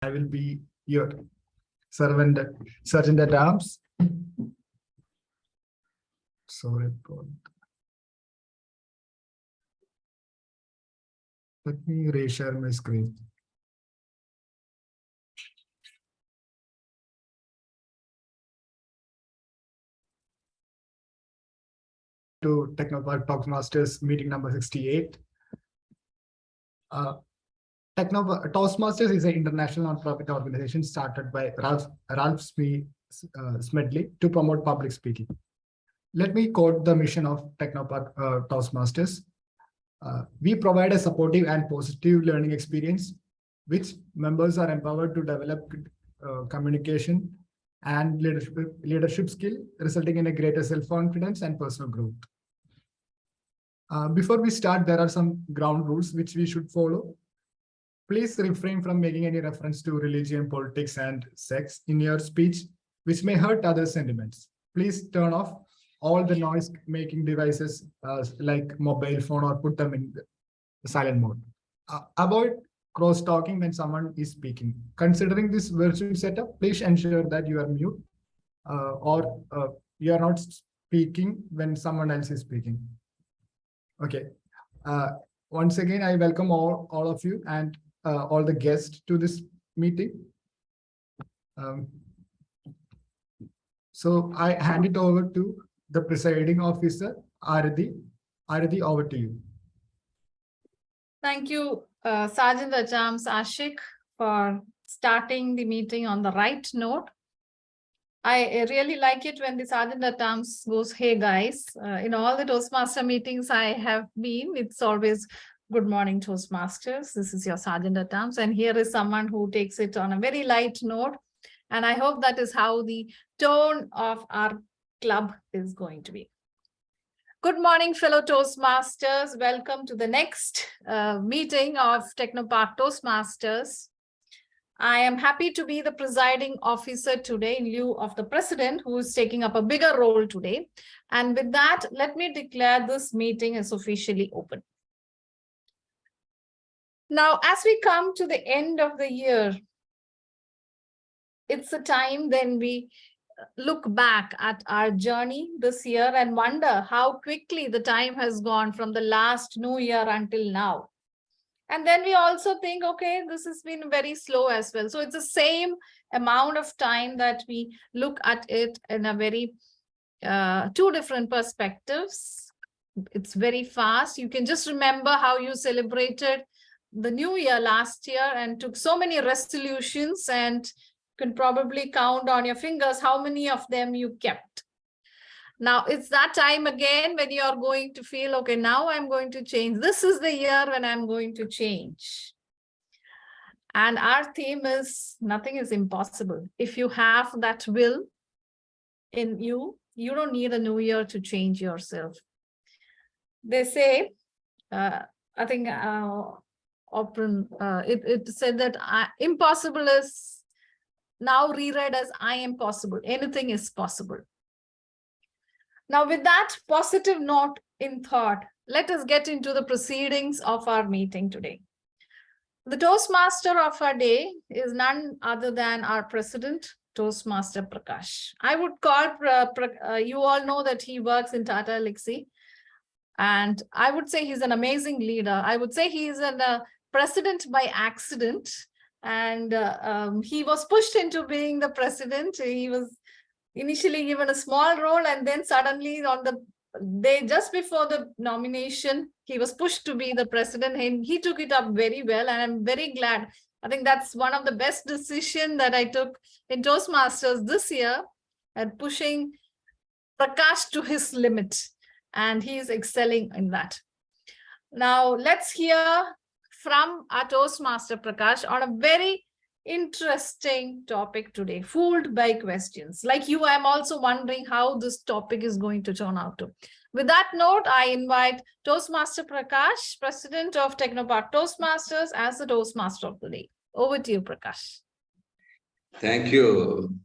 I will be your sergeant at arms. Sorry. Let me reshare my screen. To Technopark Toastmasters meeting number 68. Toastmasters is an international non-profit organization started by Ralph Smedley to promote public speaking. Let me quote the mission of Technopark Toastmasters. We provide a supportive and positive learning experience, which members are empowered to develop communication and leadership skill, resulting in a greater self-confidence and personal growth. Before we start, there are some ground rules which we should follow. Please refrain from making any reference to religion, politics, and sex in your speech, which may hurt others' sentiments. Please turn off all the noise-making devices like mobile phone or put them in the silent mode. Avoid cross-talking when someone is speaking. Considering this virtual setup, please ensure that you are mute or you are not speaking when someone else is speaking. Okay. Once again, I welcome all of you and all the guests to this meeting. So I hand it over to the presiding officer, Arathi. Arathi, over to you. Thank you, Sergeant at Arms Aashik, for starting the meeting on the right note. I really like it when the Sergeant at Arms goes, hey guys, in all the Toastmaster meetings I have been, it's always good morning Toastmasters. This is your Sergeant at Arms. And here is someone who takes it on a very light note. And I hope that is how the tone of our club is going to be. Good morning, fellow Toastmasters. Welcome to the next meeting of Technopark Toastmasters. I am happy to be the presiding officer today in lieu of the president, who is taking up a bigger role today. And with that, let me declare this meeting as officially open. Now, as we come to the end of the year, it's a time then we look back at our journey this year and wonder how quickly the time has gone from the last new year until now. And then we also think, okay, this has been very slow as well. So it's the same amount of time that we look at it in a very two different perspectives. It's very fast. You can just remember how you celebrated the new year last year and took so many resolutions, and can probably count on your fingers how many of them you kept. Now it's that time again when you're going to feel, okay, now I'm going to change. This is the year when I'm going to change. And our theme is nothing is impossible. If you have that will in you, you don't need a new year to change yourself. They say, I think it said that impossible is now reread as I am possible. Anything is possible. Now, with that positive note in thought, let us get into the proceedings of our meeting today. The Toastmaster of our day is none other than our president, Toastmaster Prakash. I would call, you all know that he works in Tata Elxsi, and I would say he's an amazing leader. I would say he is a president by accident, and he was pushed into being the president. He was initially given a small role, and then suddenly on the day just before the nomination, he was pushed to be the president, and he took it up very well, and I'm very glad. I think that's one of the best decisions that I took in Toastmasters this year, and pushing Prakash to his limit, and he is excelling in that. Now let's hear from our Toastmaster Prakash on a very interesting topic today, fooled by questions. Like you, I'm also wondering how this topic is going to turn out to. With that note, I invite Toastmaster Prakash, President of Technopark Toastmasters, as the Toastmaster of the day. Over to you, Prakash. Thank you,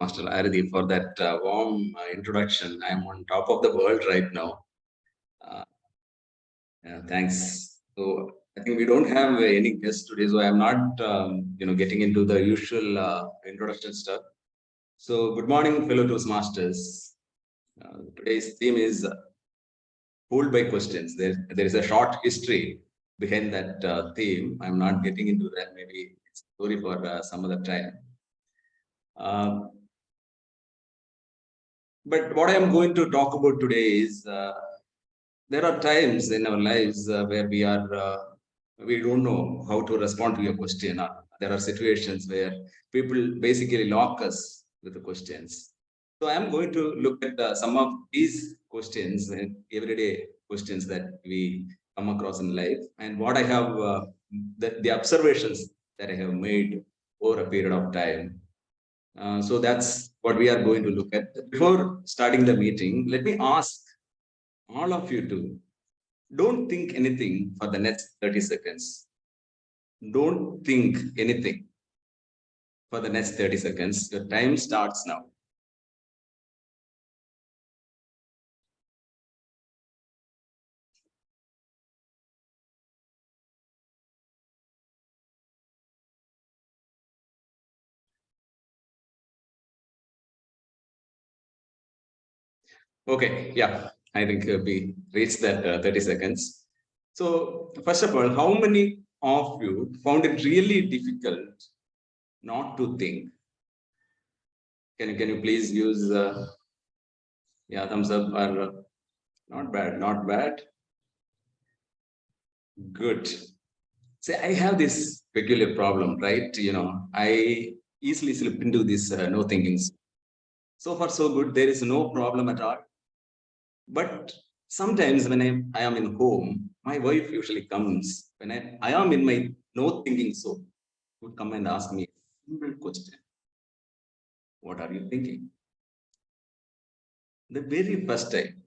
Master Arathi, for that warm introduction. I'm on top of the world right now. Thanks. So I think we don't have any guests today, so I'm not, getting into the usual introduction stuff. So, good morning, fellow Toastmasters. Today's theme is fooled by questions. There is a short history behind that theme. I'm not getting into that. Maybe it's a story for some other time. But what I'm going to talk about today is there are times in our lives where we don't know how to respond to a question. There are situations where people basically lock us with the questions. So I'm going to look at some of these questions, everyday questions that we come across in life, and what I have, the observations that I have made over a period of time. So that's what we are going to look at. Before starting the meeting, let me ask all of you to don't think anything for the next 30 seconds. Don't think anything for the next 30 seconds. Your time starts now. Okay, yeah, I think we reached that 30 seconds. So, first of all, how many of you found it really difficult not to think? Can you please use thumbs up or not bad, not bad. Good. See, I have this peculiar problem, right? I easily slip into this no thinking. So far, so good. There is no problem at all. But sometimes when I am in home, my wife usually comes when I am in my no thinking zone, would come and ask me a simple question. What are you thinking? The very first time,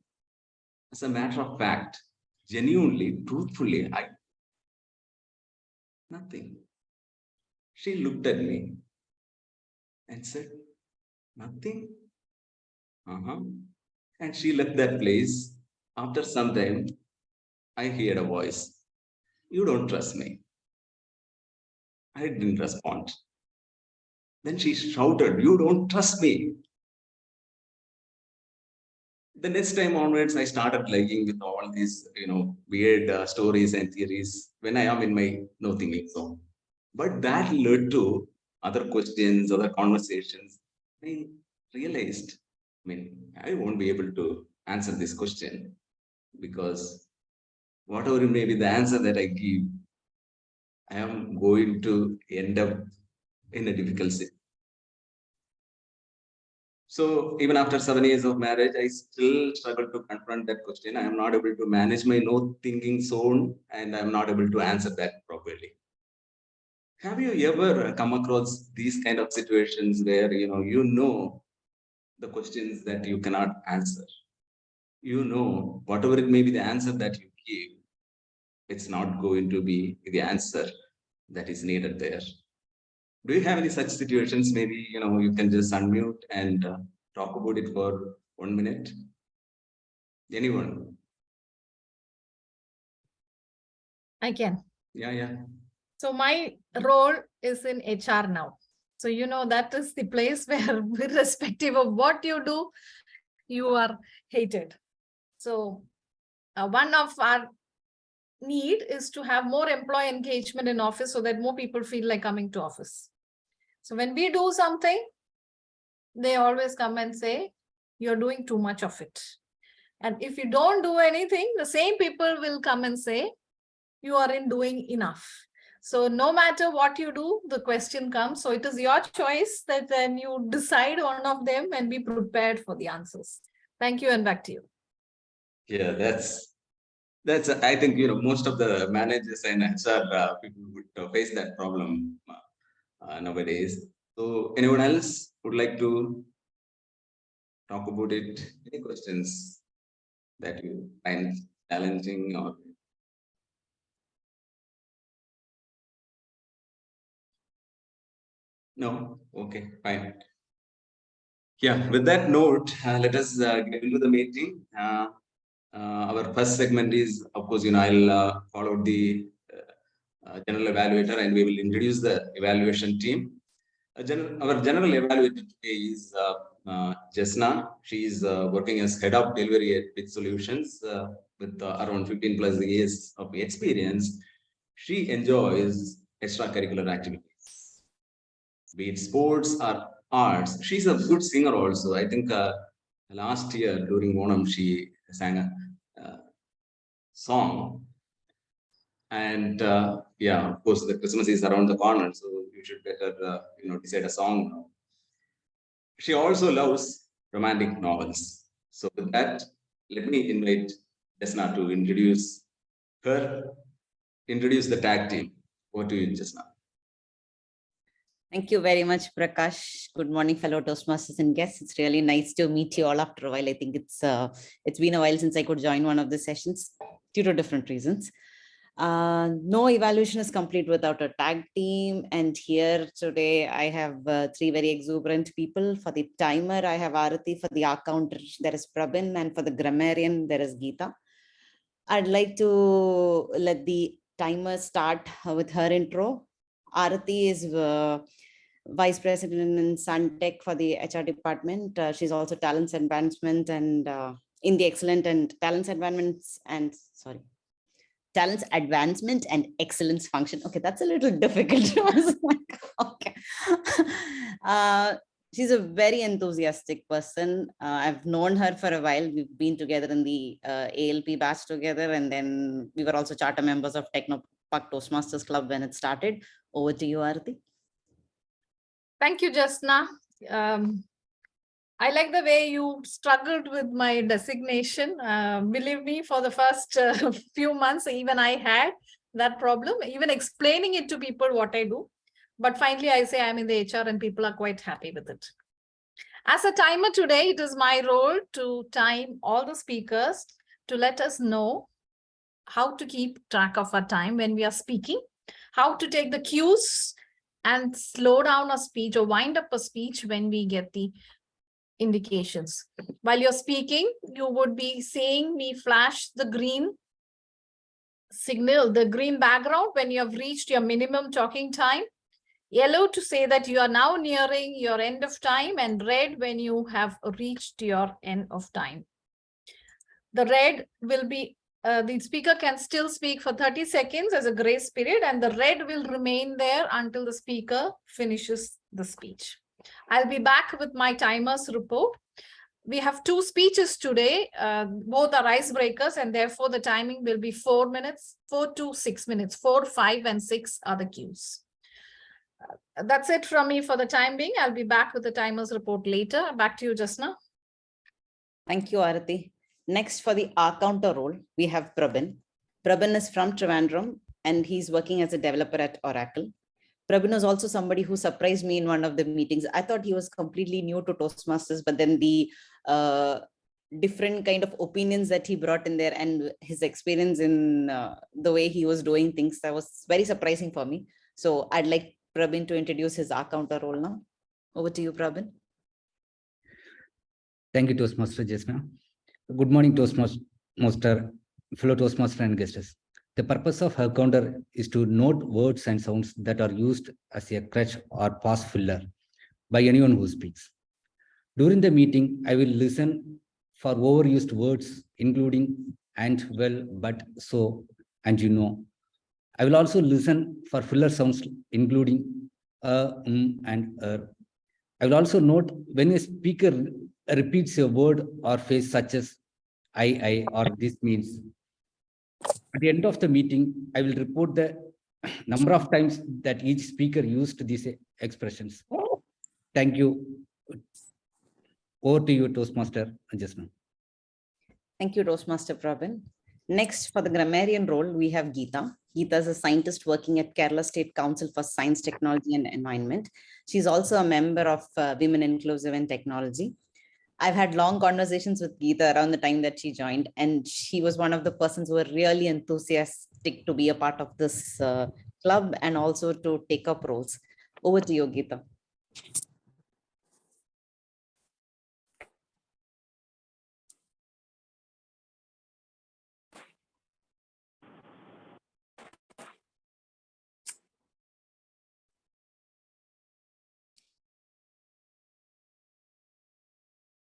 as a matter of fact, genuinely, truthfully, nothing. She looked at me and said, nothing. And she left that place. After some time, I heard a voice. You don't trust me. I didn't respond. Then she shouted, you don't trust me. The next time onwards, I started liking with all these, weird stories and theories when I am in my no thinking zone. But that led to other questions, other conversations. I realized, I won't be able to answer this question because whatever may be the answer that I give, I am going to end up in a difficult situation. So even after 7 years of marriage, I still struggle to confront that question. I am not able to manage my no thinking zone and I'm not able to answer that properly. Have you ever come across these kind of situations where, you know the questions that you cannot answer? Whatever it may be the answer that you give, it's not going to be the answer that is needed there. Do you have any such situations? Maybe, you can just unmute and talk about it for 1 minute. Anyone? I can. Yeah. So my role is in HR now. So, that is the place where, irrespective of what you do, you are hated. So one of our need is to have more employee engagement in office so that more people feel like coming to office. So when we do something, they always come and say, you're doing too much of it. And if you don't do anything, the same people will come and say, you aren't doing enough. So no matter what you do, the question comes. So it is your choice that then you decide one of them and be prepared for the answers. Thank you, and back to you. Yeah, that's I think, most of the managers and HR people would face that problem nowadays. So anyone else would like to talk about it? Any questions that you find challenging or? No? Okay, fine. Yeah, with that note, let us get into the meeting. Our first segment is, of course, I'll follow the general evaluator, and we will introduce the evaluation team. Our general evaluator today is Jazna. She is working as head of delivery at Bit Solutions with around 15 plus years of experience. She enjoys extracurricular activities, be it sports or arts. She's a good singer also. I think last year during Onam, she sang a song. And yeah, of course, the Christmas is around the corner, so you should better, decide a song now. She also loves romantic novels. So with that, let me invite Jazna to introduce the tag team. Over to you, Jazna. Thank you very much, Prakash. Good morning, fellow Toastmasters and guests. It's really nice to meet you all after a while. I think it's been a while since I could join one of the sessions due to different reasons. No evaluation is complete without a tag team. And here today, I have three very exuberant people. For the timer, I have Arathi. For the accounter, there is Prabin. And for the grammarian, there is Geetha. I'd like to let the timer start with her intro. Arathi is Vice President in Suntech for the HR department. She's also talents advancement and in the excellent and talents advancement and excellence function. Okay, that's a little difficult. Okay. She's a very enthusiastic person. I've known her for a while. We've been together in the ALP batch together, and then we were also charter members of Technopark Toastmasters Club when it started. Over to you, Arathi. Thank you, Jazna. I like the way you struggled with my designation. Believe me, for the first few months, even I had that problem, even explaining it to people what I do. But finally, I say I'm in the HR and people are quite happy with it. As a timer today, it is my role to time all the speakers to let us know how to keep track of our time when we are speaking, how to take the cues and slow down a speech or wind up a speech when we get the indications. While you're speaking, you would be seeing me flash the green signal, the green background when you have reached your minimum talking time, yellow to say that you are now nearing your end of time, and red when you have reached your end of time. The red will be, the speaker can still speak for 30 seconds as a grace period, and the red will remain there until the speaker finishes the speech. I'll be back with my timers report. We have two speeches today, both are icebreakers, and therefore the timing will be 4 minutes, 4 to 6 minutes, 4, 5, and 6 are the cues. That's it from me for the time being. I'll be back with the timers report later. Back to you, Jazna. Thank you, Arathi. Next, for the R-counter role, we have Prabin. Prabin is from Trivandrum, and he's working as a developer at Oracle. Prabin was also somebody who surprised me in one of the meetings. I thought he was completely new to Toastmasters, but then the different kind of opinions that he brought in there and his experience in the way he was doing things, that was very surprising for me. So I'd like Prabin to introduce his R-counter role now. Over to you, Prabin. Thank you, Toastmaster Jazna. Good morning, Toastmaster, fellow Toastmaster and guests. The purpose of her counter is to note words and sounds that are used as a crutch or pause filler by anyone who speaks. During the meeting, I will listen for overused words, including and, well, but, so, and you know. I will also listen for filler sounds, including and I will also note when a speaker repeats a word or phrase such as I, or this means. At the end of the meeting, I will report the number of times that each speaker used these expressions. Thank you. Over to you, Toastmaster Jazna. Thank you, Toastmaster Prabin. Next, for the grammarian role, we have Geetha. Geetha is a scientist working at Kerala State Council for Science, Technology and Environment. She's also a member of Women Inclusive in Technology. I've had long conversations with Geetha around the time that she joined, and she was one of the persons who were really enthusiastic to be a part of this club and also to take up roles. Over to you, Geetha.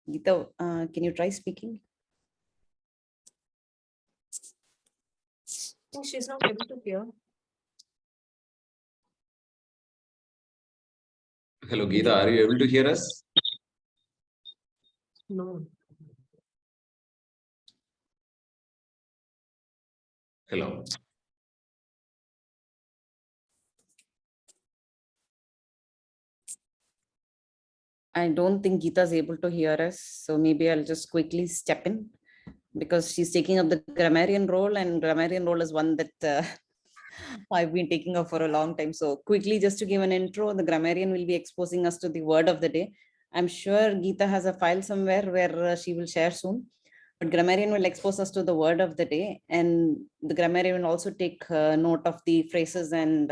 Geetha, can you try speaking? I think she's not able to hear. Hello, Geetha, are you able to hear us? No. Hello. I don't think Geetha is able to hear us. So maybe I'll just quickly step in because she's taking up the grammarian role, and grammarian role is one that I've been taking up for a long time. So quickly, just to give an intro, the grammarian will be exposing us to the word of the day. I'm sure Geetha has a file somewhere where she will share soon. But grammarian will expose us to the word of the day, and the grammarian will also take note of the phrases and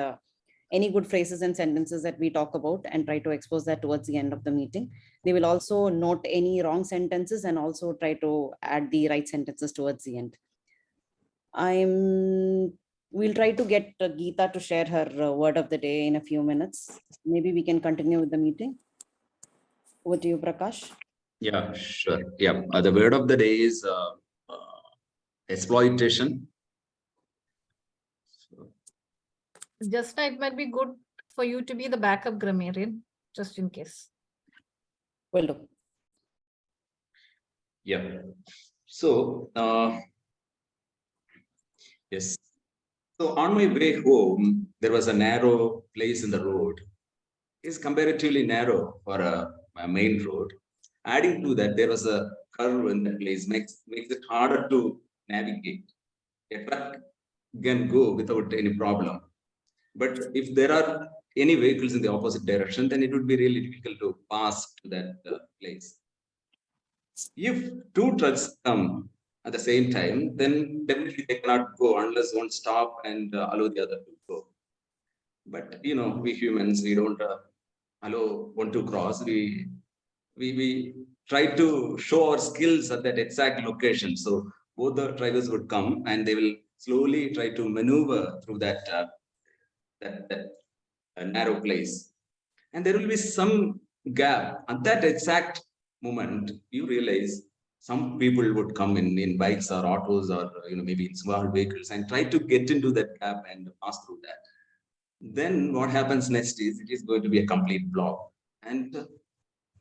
any good phrases and sentences that we talk about and try to expose that towards the end of the meeting. They will also note any wrong sentences and also try to add the right sentences towards the end. We'll try to get Geetha to share her word of the day in a few minutes. Maybe we can continue with the meeting. Over to you, Prakash. Yeah, sure. Yeah, the word of the day is exploitation. Jazna, it might be good for you to be the backup grammarian, just in case. Will do. Yeah. So, yes. So on my way home, there was a narrow place in the road. It's comparatively narrow for a main road. Adding to that, there was a curve in that place, makes it harder to navigate. A truck can go without any problem. But if there are any vehicles in the opposite direction, then it would be really difficult to pass to that place. If two trucks come at the same time, then definitely they cannot go unless one stop and allow the other to go. But we humans, we don't allow one to cross. We try to show our skills at that exact location. So both the drivers would come and they will slowly try to maneuver through that narrow place, and there will be some gap. At that exact moment, you realize some people would come in bikes or autos or maybe in small vehicles and try to get into that gap and pass through that. Then what happens next is it is going to be a complete block, and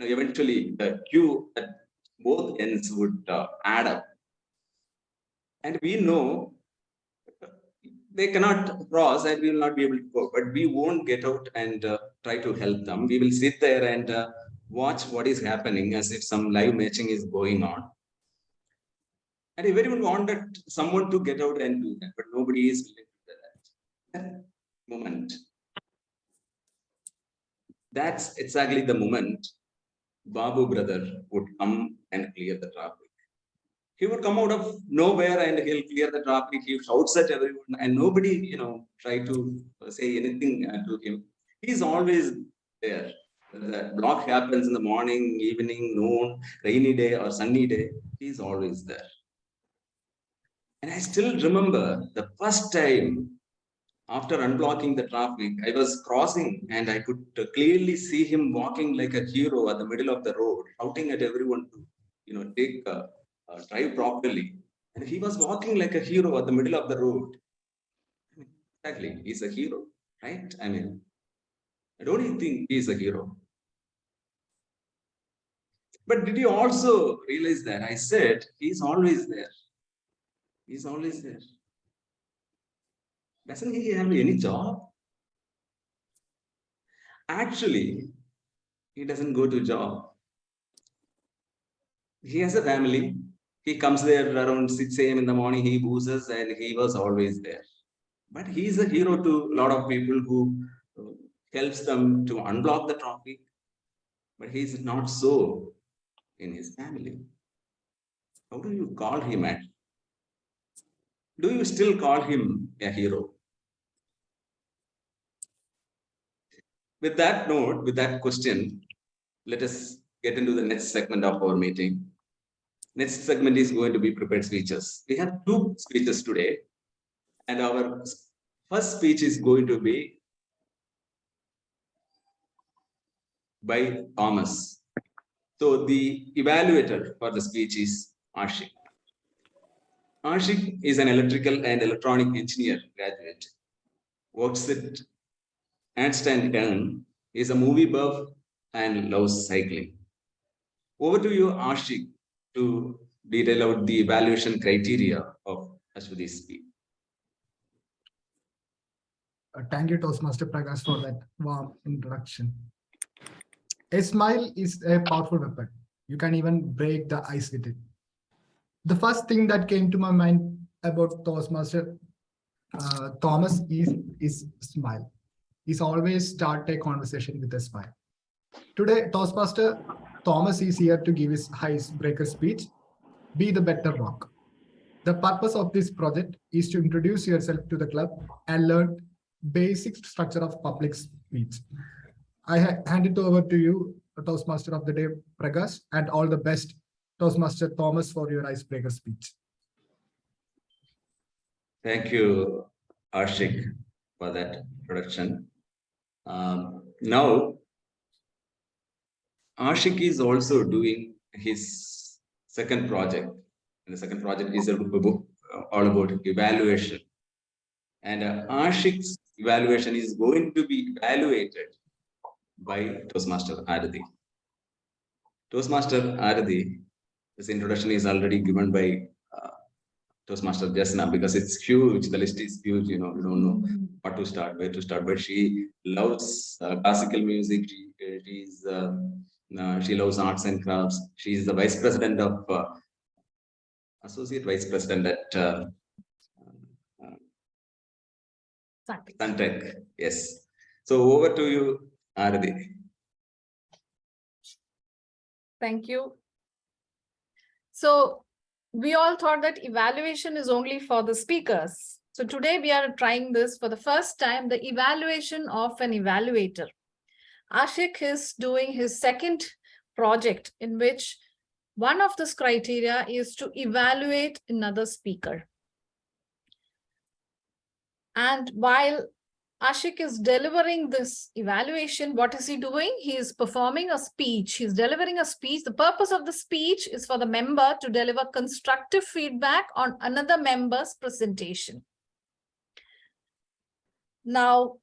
eventually the queue at both ends would add up, and we know they cannot cross and we will not be able to go, but we won't get out and try to help them. We will sit there and watch what is happening as if some live matching is going on. And everyone wanted someone to get out and do that, but nobody is willing to do that. That moment, that's exactly the moment Babu brother would come and clear the traffic. He would come out of nowhere and he'll clear the traffic. He shouts at everyone and nobody, try to say anything to him. He's always there. The block happens in the morning, evening, noon, rainy day or sunny day. He's always there. And I still remember the first time after unblocking the traffic, I was crossing and I could clearly see him walking like a hero at the middle of the road, shouting at everyone to, take drive properly. And he was walking like a hero at the middle of the road. Exactly, he's a hero, right? I mean, I don't think he's a hero. But did you also realize that I said he's always there? He's always there. Doesn't he have any job? Actually, he doesn't go to job. He has a family. He comes there around 6 a.m. in the morning. He boozes and he was always there. But he is a hero to a lot of people who helps them to unblock the traffic. But he is not so in his family. How do you call him at? Do you still call him a hero? With that note, with that question, let us get into the next segment of our meeting. Next segment is going to be prepared speeches. We have two speeches today, and our first speech is going to be by Thomas. So the evaluator for the speech is Aashik. Aashik is an electrical and electronic engineer graduate. Works at Ernst & Young, is a movie buff and loves cycling. Over to you, Aashik, to detail out the evaluation criteria of Aswathi's speech. Thank you, Toastmaster Prakash, for that warm introduction. A smile is a powerful weapon. You can even break the ice with it. The first thing that came to my mind about Toastmaster Thomas is smile. He's always start a conversation with a smile. Today, Toastmaster Thomas is here to give his icebreaker speech, Be the Better Rock. The purpose of this project is to introduce yourself to the club and learn basic structure of public speech. I hand it over to you, Toastmaster of the Day, Prakash, and all the best, Toastmaster Thomas, for your icebreaker speech. Thank you, Aashik, for that introduction. Now, Aashik is also doing his second project. And the second project is all about evaluation. And Aashik's evaluation is going to be evaluated by Toastmaster Arathi. Toastmaster Arathi, this introduction is already given by Toastmaster Jazna, because it's huge. The list is huge. You know, we don't know what to start, where to start. But she loves classical music. She loves arts and crafts. She is the vice president of associate vice president at Suntech. Yes. So over to you, Arathi. Thank you. So we all thought that evaluation is only for the speakers. So today we are trying this for the first time, the evaluation of an evaluator. Aashik is doing his second project in which one of this criteria is to evaluate another speaker. And while Aashik is delivering this evaluation, what is he doing? He is performing a speech. He's delivering a speech. The purpose of the speech is for the member to deliver constructive feedback on another member's presentation. Now,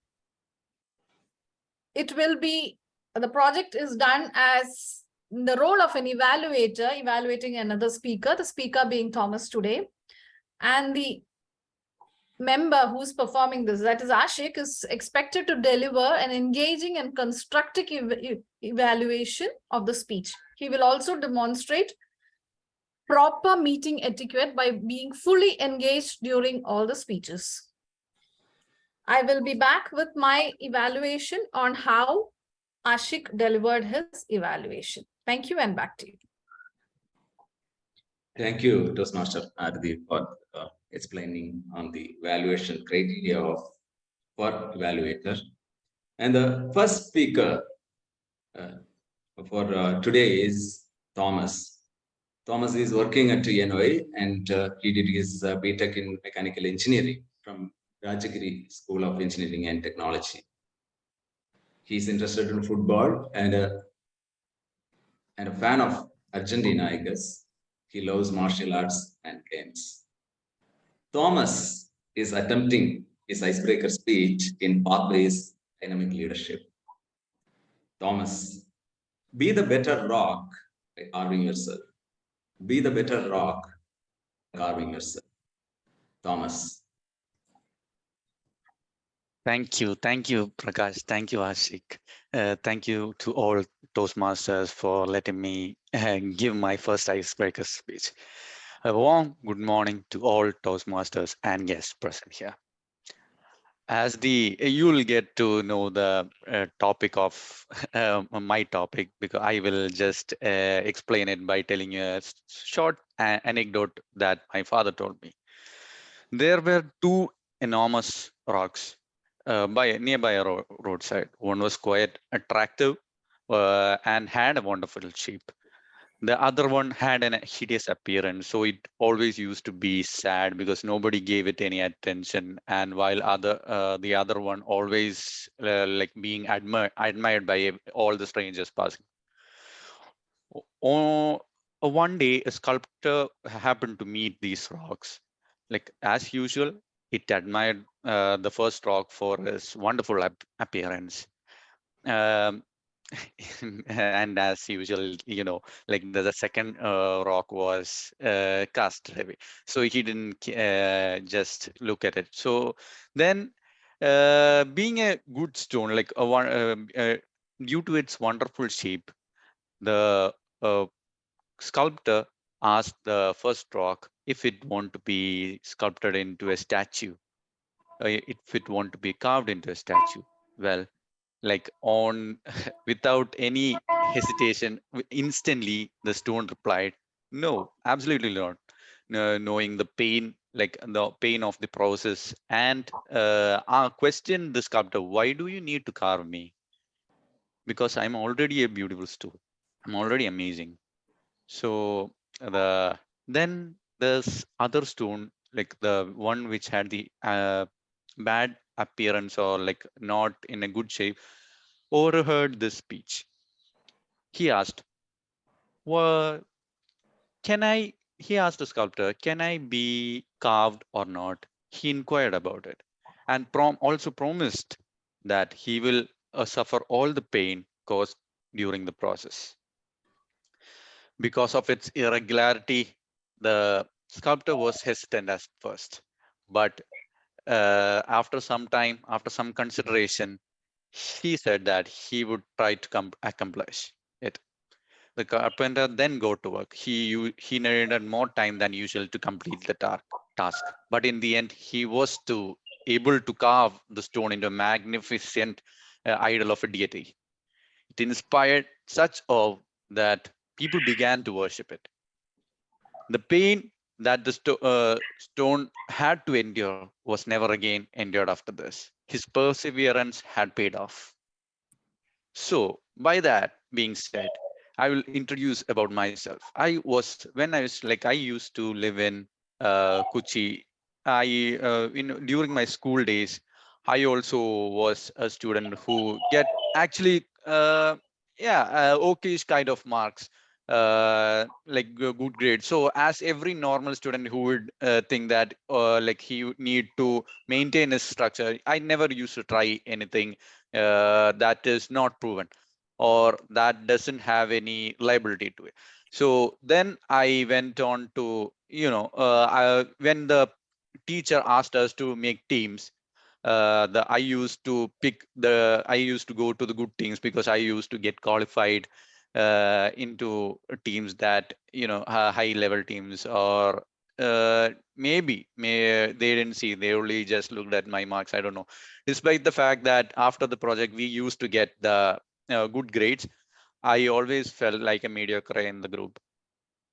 it will be, the project is done as the role of an evaluator, evaluating another speaker, the speaker being Thomas today. And the member who's performing this, that is Aashik, is expected to deliver an engaging and constructive evaluation of the speech. He will also demonstrate proper meeting etiquette by being fully engaged during all the speeches. I will be back with my evaluation on how Aashik delivered his evaluation. Thank you, and back to you. Thank you, Toastmaster Arathi, for explaining on the evaluation criteria for evaluator. And the first speaker for today is Thomas. Thomas is working at TNOI, and he did his BTech in mechanical engineering from Rajagiri School of Engineering and Technology. He's interested in football and a fan of Argentina, I guess. He loves martial arts and games. Thomas is attempting his icebreaker speech in Pathways Dynamic Leadership. Thomas, be the better rock by carving yourself. Be the better rock by carving yourself. Thomas. Thank you, Prakash. Thank you, Aashik. Thank you to all Toastmasters for letting me give my first icebreaker speech. A warm good morning to all Toastmasters and guests present here. As you will get to know the topic of my topic, because I will just explain it by telling you a short anecdote that my father told me. There were two enormous rocks nearby a roadside. One was quite attractive and had a wonderful shape. The other one had a hideous appearance, so it always used to be sad because nobody gave it any attention. And while the other one always like being admired by all the strangers passing. One day, a sculptor happened to meet these rocks. Like as usual, it admired the first rock for its wonderful appearance. Um, and as usual, like the second rock was cast heavy, so he didn't just look at it. So then, being a good stone, like due to its wonderful shape, the sculptor asked the first rock if it want to be sculpted into a statue, if it want to be carved into a statue. Well, like on without any hesitation, instantly the stone replied, no, absolutely not. Knowing the pain, like the pain of the process, and questioned the sculptor, why do you need to carve me? Because I'm already a beautiful stone. I'm already amazing. So then this other stone, like the one which had the bad appearance or like not in a good shape, overheard this speech. He asked, "Well, can I?" He asked the sculptor, "Can I be carved or not?" He inquired about it, and also promised that he will suffer all the pain caused during the process. Because of its irregularity, the sculptor was hesitant at first, but after some time, after some consideration, he said that he would try to accomplish it. The carpenter then go to work. He needed more time than usual to complete the task, but in the end, he was able to carve the stone into a magnificent idol of a deity. It inspired such awe that people began to worship it. The pain that the stone had to endure was never again endured after this. His perseverance had paid off. So, by that being said, I will introduce about myself. I used to live in Kochi. During my school days, I also was a student who get actually, okayish kind of marks, like good grades. So, as every normal student who would think that like he would need to maintain his structure, I never used to try anything that is not proven or that doesn't have any liability to it. So then I went on to, when the teacher asked us to make teams, I used to go to the good teams because I used to get qualified into teams that, high level teams, or they didn't see, they only just looked at my marks. I don't know. Despite the fact that after the project we used to get the good grades, I always felt like a mediocre in the group,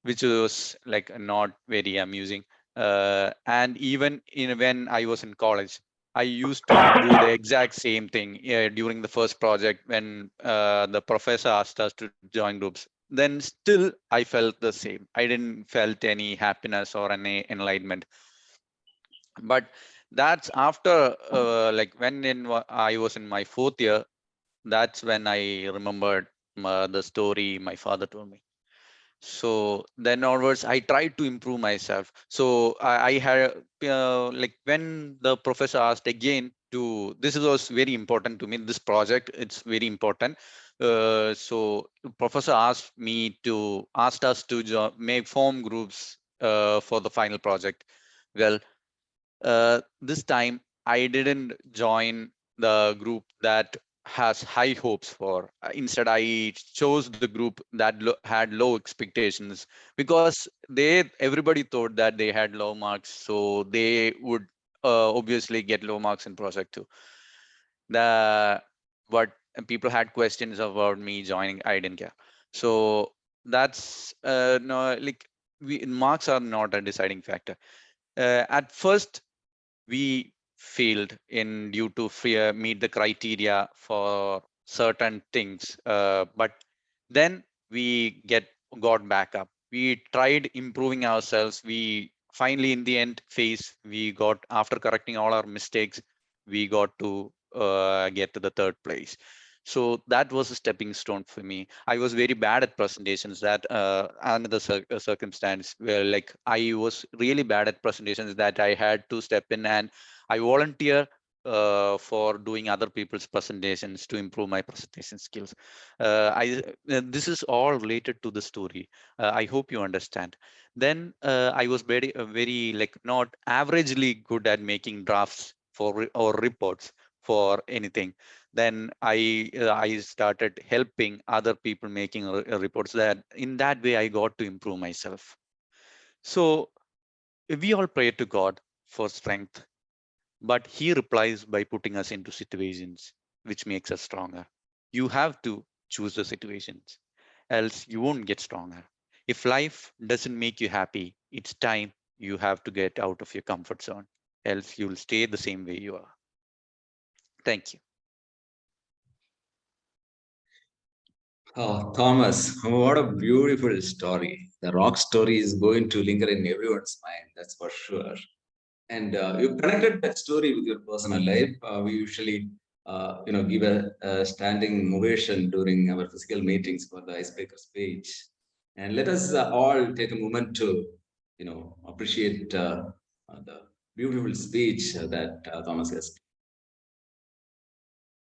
which was like not very amusing. And even when I was in college, I used to do the exact same thing during the first project when the professor asked us to join groups. Then still I felt the same. I didn't felt any happiness or any enlightenment. But that's after like I was in my fourth year, that's when I remembered the story my father told me. So then onwards, I tried to improve myself. So I had like when the professor asked again this was very important to me. This project, it's very important. So professor asked us to make form groups for the final project. Well, this time I didn't join the group that has high hopes for. Instead, I chose the group that had low expectations because everybody thought that they had low marks, so they would obviously get low marks in project too. The But people had questions about me joining, I didn't care. So that's no, like marks are not a deciding factor. At first we failed in due to fear meet the criteria for certain things, but then we got back up. We tried improving ourselves. We finally in the end phase, we got, after correcting all our mistakes, we got to get to the third place. So that was a stepping stone for me. I was very bad at presentations. That another circumstance where like I was really bad at presentations, that I had to step in and I volunteer for doing other people's presentations to improve my presentation skills. This is all related to the story. I hope you understand. Then I was very like not averagely good at making drafts for or reports for anything. Then I started helping other people making reports. That in that way I got to improve myself. So we all pray to God for strength, but he replies by putting us into situations which makes us stronger. You have to choose the situations, else you won't get stronger. If life doesn't make you happy, it's time you have to get out of your comfort zone, else you'll stay the same way you are. Thank you. Oh, Thomas, what a beautiful story. The rock story is going to linger in everyone's mind, that's for sure. And you connected that story with your personal life. We usually, give a standing ovation during our physical meetings for the icebreaker speech. And let us all take a moment to, appreciate the beautiful speech that Thomas has.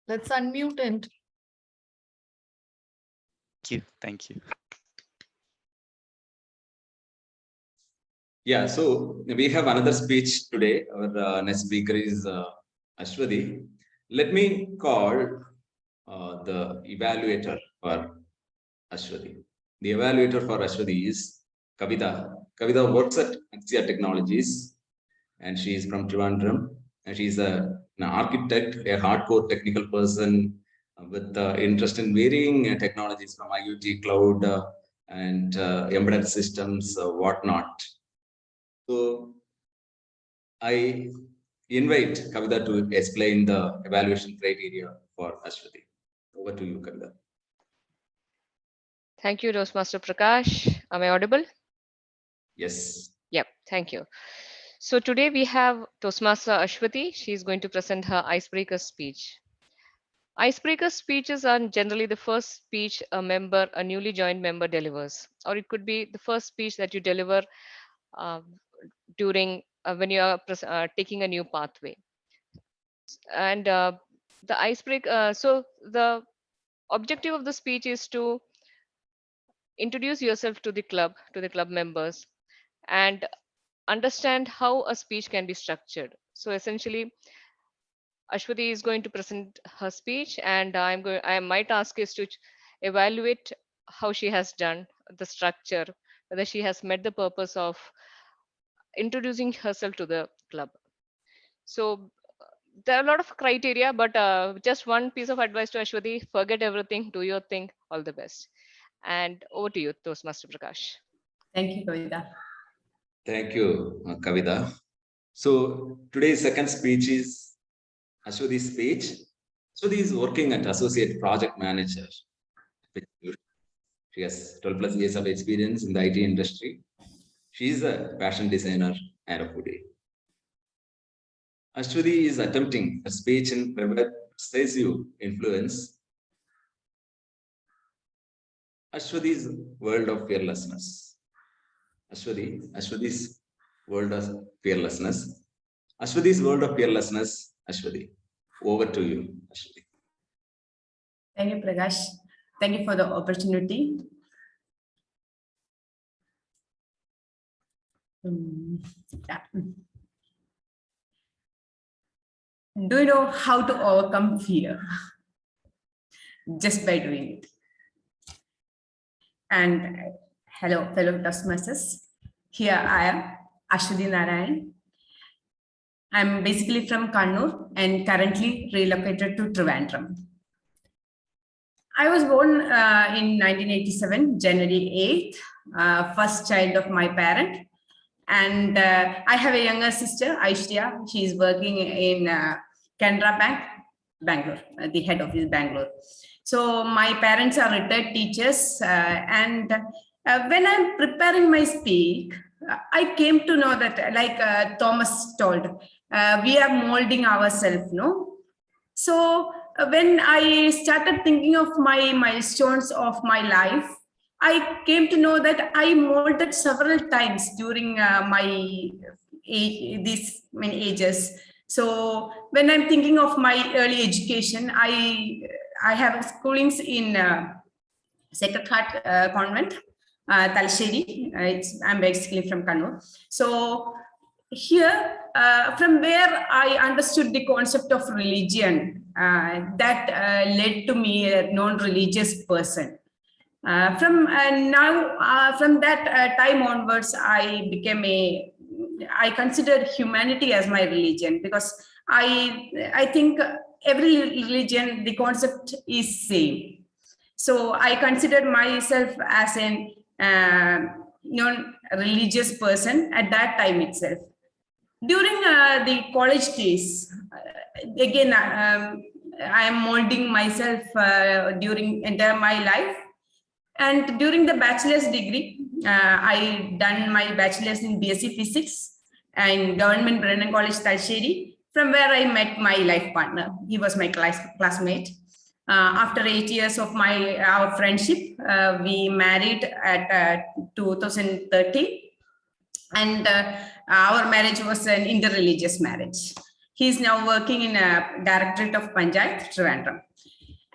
Let's unmute and Thank you. Yeah, so we have another speech today. Our next speaker is Aswathi. Let me call the evaluator for Aswathi. The evaluator for Aswathi is Kavita. Kavita works at Axia Technologies, and she is from Trivandrum. And she's an architect, a hardcore technical person with interest in varying technologies from IoT, cloud, and embedded systems, whatnot. So I invite Kavita to explain the evaluation criteria for Aswathi. Over to you, Kavita. Thank you, Toastmaster Prakash. Am I audible? Yes. Yep, thank you. So today we have Toastmaster Aswathi. She's going to present her icebreaker speech. Icebreaker speeches are generally the first speech a newly joined member delivers, or it could be the first speech that you deliver during when you are taking a new pathway. And the icebreaker, so the objective of the speech is to introduce yourself to the club members, and understand how a speech can be structured. So essentially, Aswathi is going to present her speech, and my task is to evaluate how she has done the structure, whether she has met the purpose of introducing herself to the club. So there are a lot of criteria, but just one piece of advice to Aswathi: forget everything, do your thing, all the best. And over to you, Toastmaster Prakash. Thank you, Kavita. Thank you, Kavita. So today's second speech is Aswathi's speech. Aswathi is working at Associate Project Manager. She has 12 plus years of experience in the IT industry. She is a fashion designer and a foodie. Aswathi is attempting a speech in persuasive influence. Aswathi's world of fearlessness. Aswathi's world of fearlessness. Aswathi's world of fearlessness. Aswathi, over to you, Aswathi. Thank you, Prakash. Thank you for the opportunity. Yeah. Do you know how to overcome fear? Just by doing it. And hello, fellow Toastmasters. Here I am, Aswathi Narayan. I'm basically from Kannur and currently relocated to Trivandrum. I was born in 1987, January 8th, first child of my parent. And I have a younger sister, Aishya. She is working in Canara Bank, Bangalore, the head office, Bangalore. So my parents are retired teachers. And when I'm preparing my speak, I came to know that, like Thomas told, we are molding ourselves, no? So when I started thinking of my milestones of my life, I came to know that I molded several times during my these many ages. So when I'm thinking of my early education, I have schoolings in Sacred Heart Convent, Talsheri. I'm basically from Kannur. So here, from where I understood the concept of religion, that led to me a non-religious person. From that time onwards, I considered humanity as my religion, because I think every religion, the concept is same. So I considered myself as a non-religious person at that time itself. During the college days, again, I am molding myself during entire my life. And during the bachelor's degree, I done my bachelor's in BSc Physics and Government Brennan College, Talsheri, from where I met my life partner. He was my classmate. After 8 years of our friendship, we married at 2013. And our marriage was an interreligious marriage. He's now working in a directorate of Panchayat, Trivandrum.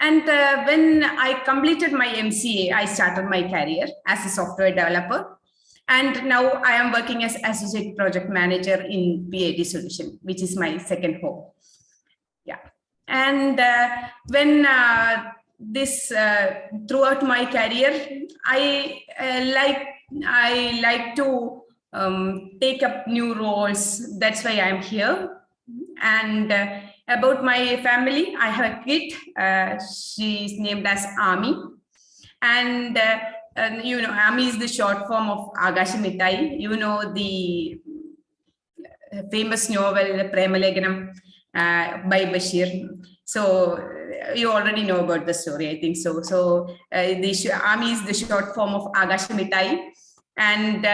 And when I completed my MCA, I started my career as a software developer. And now I am working as associate project manager in PAD solution, which is my second home. Yeah. And when throughout my career, I like to take up new roles. That's why I'm here. And about my family, I have a kid. She's named as Ami. And Ami is the short form of Agashi Mittai. You know the famous novel Premaleganam by Bashir. So you already know about the story, I think so. So Ami is the short form of Agashi Mittai. And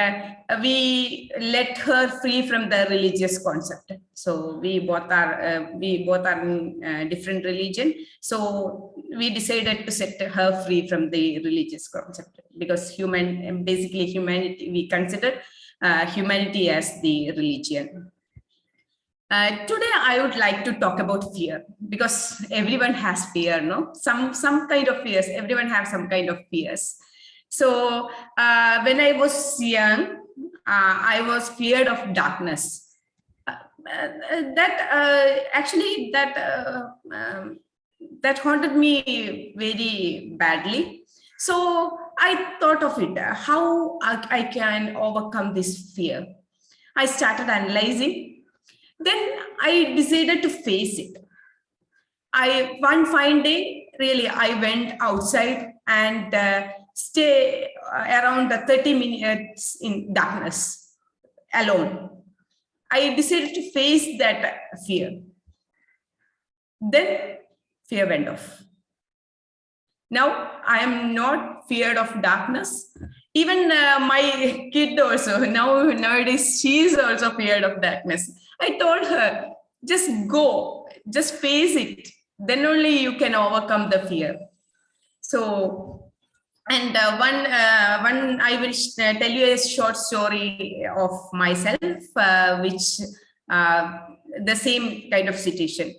we let her free from the religious concept. So we both are in different religion. So we decided to set her free from the religious concept, because basically humanity, we consider humanity as the religion. Today, I would like to talk about fear, because everyone has fear, no? Some kind of fears. Everyone has some kind of fears. So when I was young, I was feared of darkness. That haunted me very badly. So I thought of it, how I can overcome this fear. I started analyzing. Then I decided to face it. One fine day, really, I went outside and stay around 30 minutes in darkness alone. I decided to face that fear. Then fear went off. Now I am not feared of darkness. Even my kid also, nowadays, she is also feared of darkness. I told her, just go, just face it. Then only you can overcome the fear. So, and one I will tell you a short story of myself, which the same kind of situation.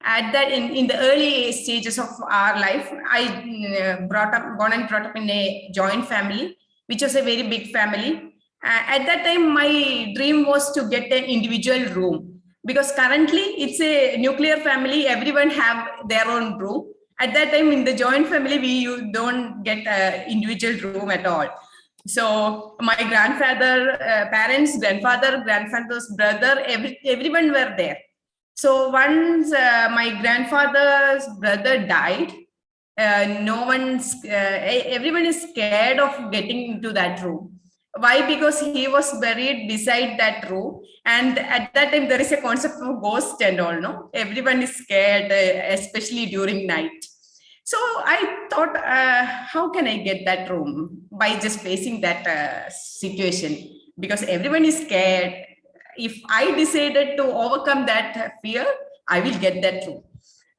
At that, in the early stages of our life, I born and brought up in a joint family, which was a very big family. At that time, my dream was to get an individual room, because currently it's a nuclear family. Everyone have their own room. At that time, in the joint family, you don't get an individual room at all. So my grandfather, parents, grandfather's brother, everyone were there. So once my grandfather's brother died, everyone is scared of getting into that room. Why? Because he was buried beside that room. And at that time, there is a concept of ghost and all, no? Everyone is scared, especially during night. So I thought, how can I get that room? By just facing that situation, because everyone is scared. If I decided to overcome that fear, I will get that room.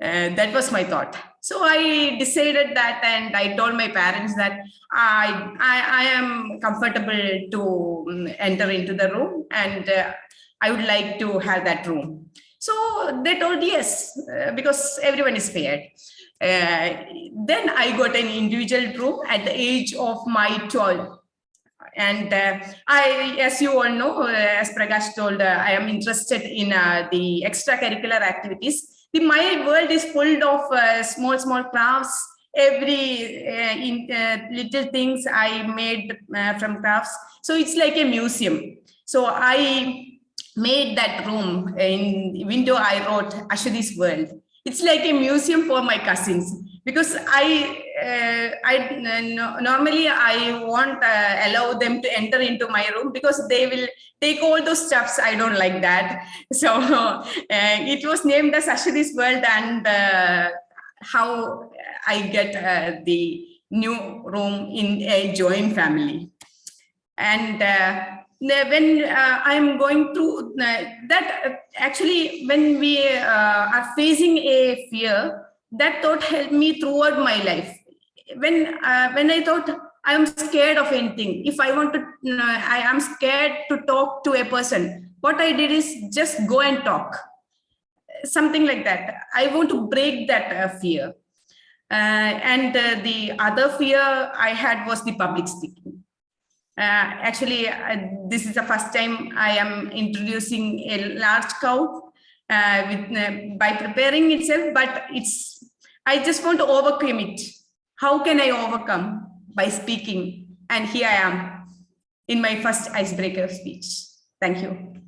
That was my thought. So I decided that, and I told my parents that I am comfortable to enter into the room, and I would like to have that room. So they told yes, because everyone is spared. Then I got an individual room at the age of my 12. And I, as you all know, as Prakash told, I am interested in the extracurricular activities. My world is full of small crafts. Every little things I made from crafts. So it's like a museum. So I made that room. In window I wrote Ashwathi's world. It's like a museum for my cousins, because normally I won't allow them to enter into my room, because they will take all those stuffs. I don't like that. So it was named as Ashwathi's world, and how I get the new room in a joint family. And when I'm going through that, actually, when we are facing a fear, that thought helped me throughout my life. When I thought I am scared of anything, if I want to, I am scared to talk to a person, what I did is just go and talk. Something like that. I want to break that fear. And the other fear I had was the public speaking. Actually, this is the first time I am introducing a large crowd by preparing itself, but I just want to overcome it. How can I overcome? By speaking. And here I am in my first icebreaker speech. Thank you.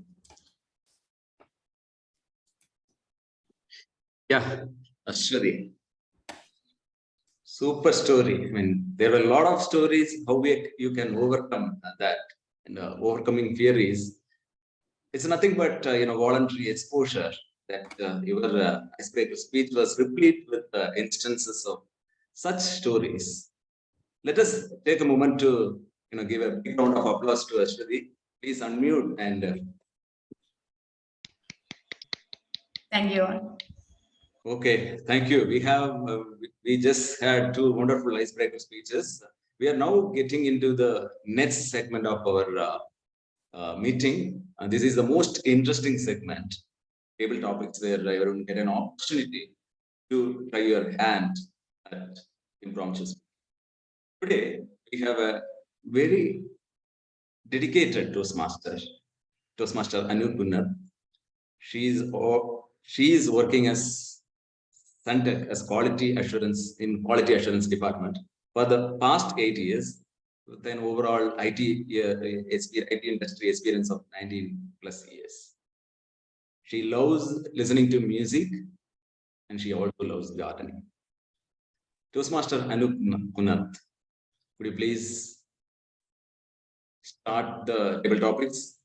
Yeah, Ashwati. Super story. I mean, there are a lot of stories how you can overcome that. And overcoming fear is, it's nothing but voluntary exposure. That your icebreaker speech was replete with instances of such stories. Let us take a moment to give a big round of applause to Ashwati. Please unmute and. Thank you. Okay, thank you. We just had two wonderful icebreaker speeches. We are now getting into the next segment of our meeting. And this is the most interesting segment, table topics, where everyone get an opportunity to try your hand at impromptu. Today, we have a very dedicated Toastmaster Anup. She is working as Suntech as quality assurance department for the past 8 years, with an overall IT industry experience of 19 plus years. She loves listening to music, and she also loves gardening. Toastmaster Anup Kunath, could you please start the table topics?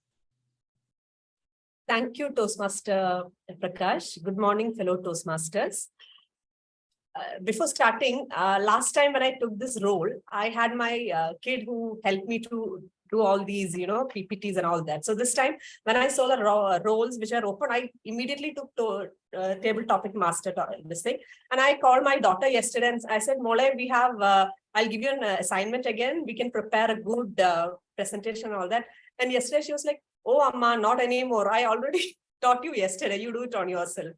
Thank you, Toastmaster Prakash. Good morning, fellow Toastmasters. Before starting, last time when I took this role, I had my kid who helped me to do all these, PPTs and all that. So this time, when I saw the roles which are open, I immediately took to table topic master this thing. And I called my daughter yesterday and I said, Mole, we have, I'll give you an assignment again. We can prepare a good presentation and all that. And yesterday she was like, oh, Amma, not anymore. I already taught you yesterday. You do it on yourself.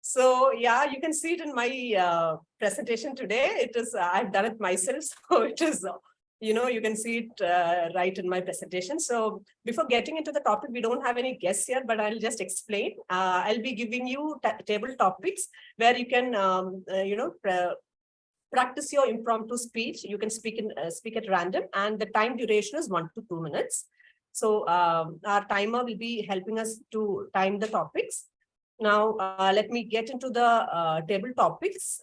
So yeah, you can see it in my presentation today. It is, I've done it myself. So it is, you can see it right in my presentation. So before getting into the topic, we don't have any guests here, but I'll just explain. I'll be giving you table topics where you can, practice your impromptu speech. You can speak at random, and the time duration is 1 to 2 minutes. So our timer will be helping us to time the topics. Now, let me get into the table topics.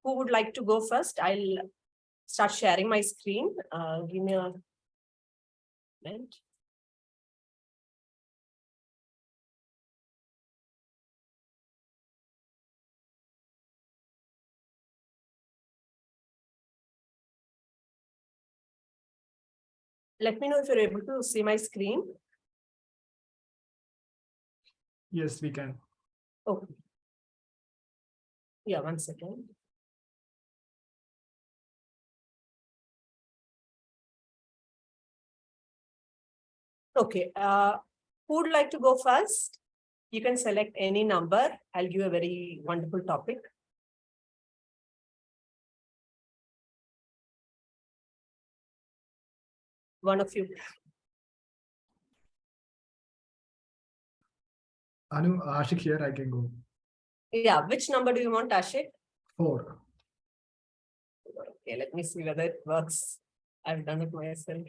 Who would like to go first? I'll start sharing my screen. Give me a minute. Let me know if you're able to see my screen. Yes, we can. Okay. Yeah, 1 second. Okay, who would like to go first? You can select any number. I'll give a very wonderful topic. One of you. Anu, Aashik here, I can go. Yeah, which number do you want, Aashik? 4. Okay, let me see whether it works. I've done it myself.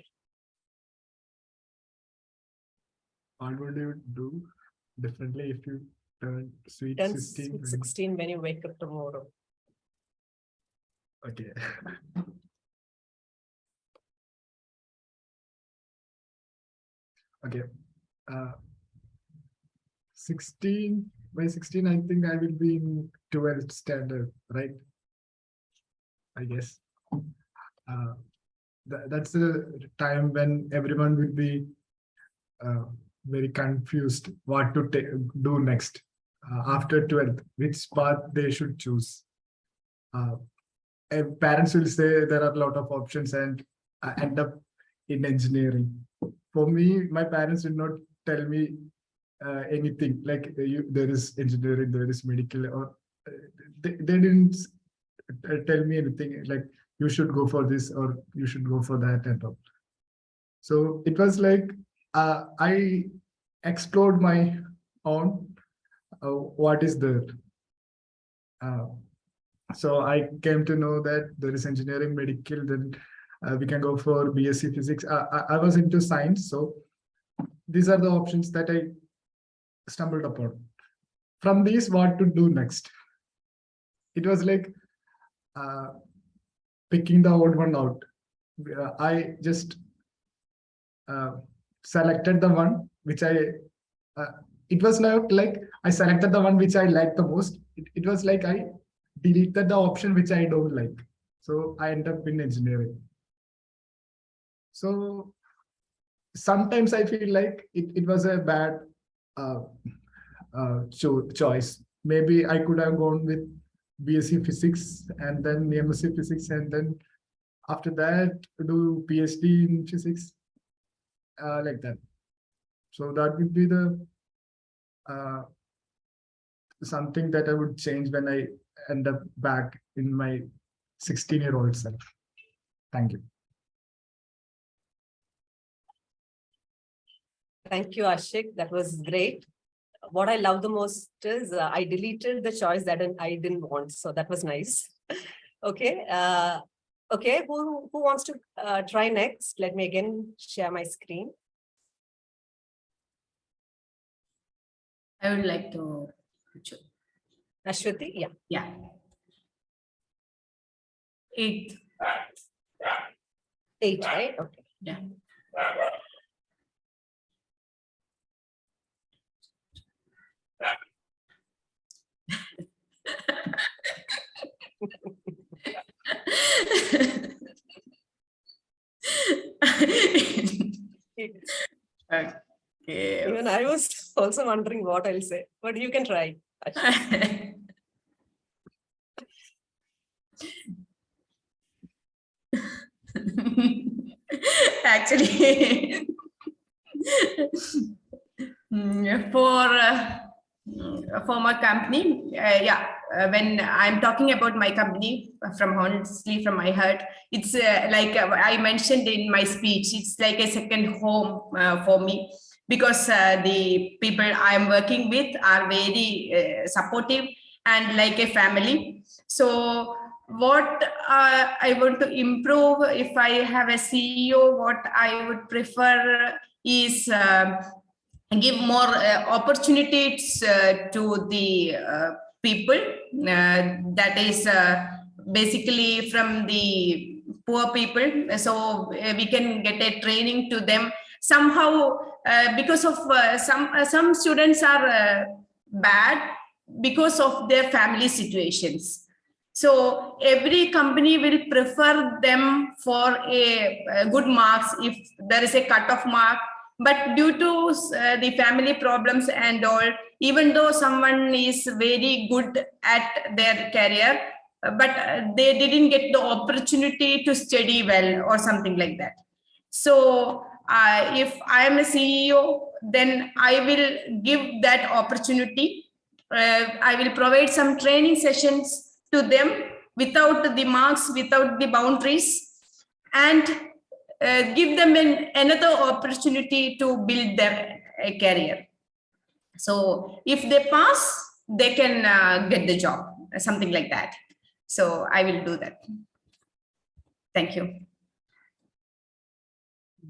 What would you do differently if you turn sweet Turn 16? 16 when you wake up tomorrow. Okay. Okay. 16, by 16, I think I will be in 12th standard, right? I guess. That's the time when everyone will be very confused what to do next after 12th, which path they should choose. Parents will say there are a lot of options and I end up in engineering. For me, my parents did not tell me anything like there is engineering, there is medical, or they didn't tell me anything like you should go for this or you should go for that and all. So it was like I explored my own what is there. So I came to know that there is engineering, medical, then we can go for BSc physics. I was into science, so these are the options that I stumbled upon. From these, what to do next? It was like picking the old one out. I just selected the one which it was not like I selected the one which I liked the most. It was like I deleted the option which I don't like. So I end up in engineering. So sometimes I feel like it was a bad choice. Maybe I could have gone with BSc physics and then MSc physics and then after that do PhD in physics like that. So that would be the something that I would change when I end up back in my 16-year-old self. Thank you. Thank you, Aashik. That was great. What I love the most is I deleted the choice that I didn't want. So that was nice. Okay. Okay. Who wants to try next? Let me again share my screen. I would like to. Aswathi, yeah. Yeah. 8. 8, right? Okay. Yeah. Okay. Even I was also wondering what I'll say, but you can try. Actually, for my company, when I'm talking about my company from honestly from my heart, it's like I mentioned in my speech, it's like a second home for me because the people I'm working with are very supportive and like a family. So what I want to improve if I have a CEO, what I would prefer is give more opportunities to the people that is basically from the poor people, so we can get a training to them somehow because of some students are bad because of their family situations. So every company will prefer them for a good marks if there is a cutoff mark. But due to the family problems and all, even though someone is very good at their career, but they didn't get the opportunity to study well or something like that. So if I am a CEO, then I will give that opportunity. I will provide some training sessions to them without the marks, without the boundaries, and give them another opportunity to build their career. So if they pass, they can get the job, something like that. So I will do that. Thank you.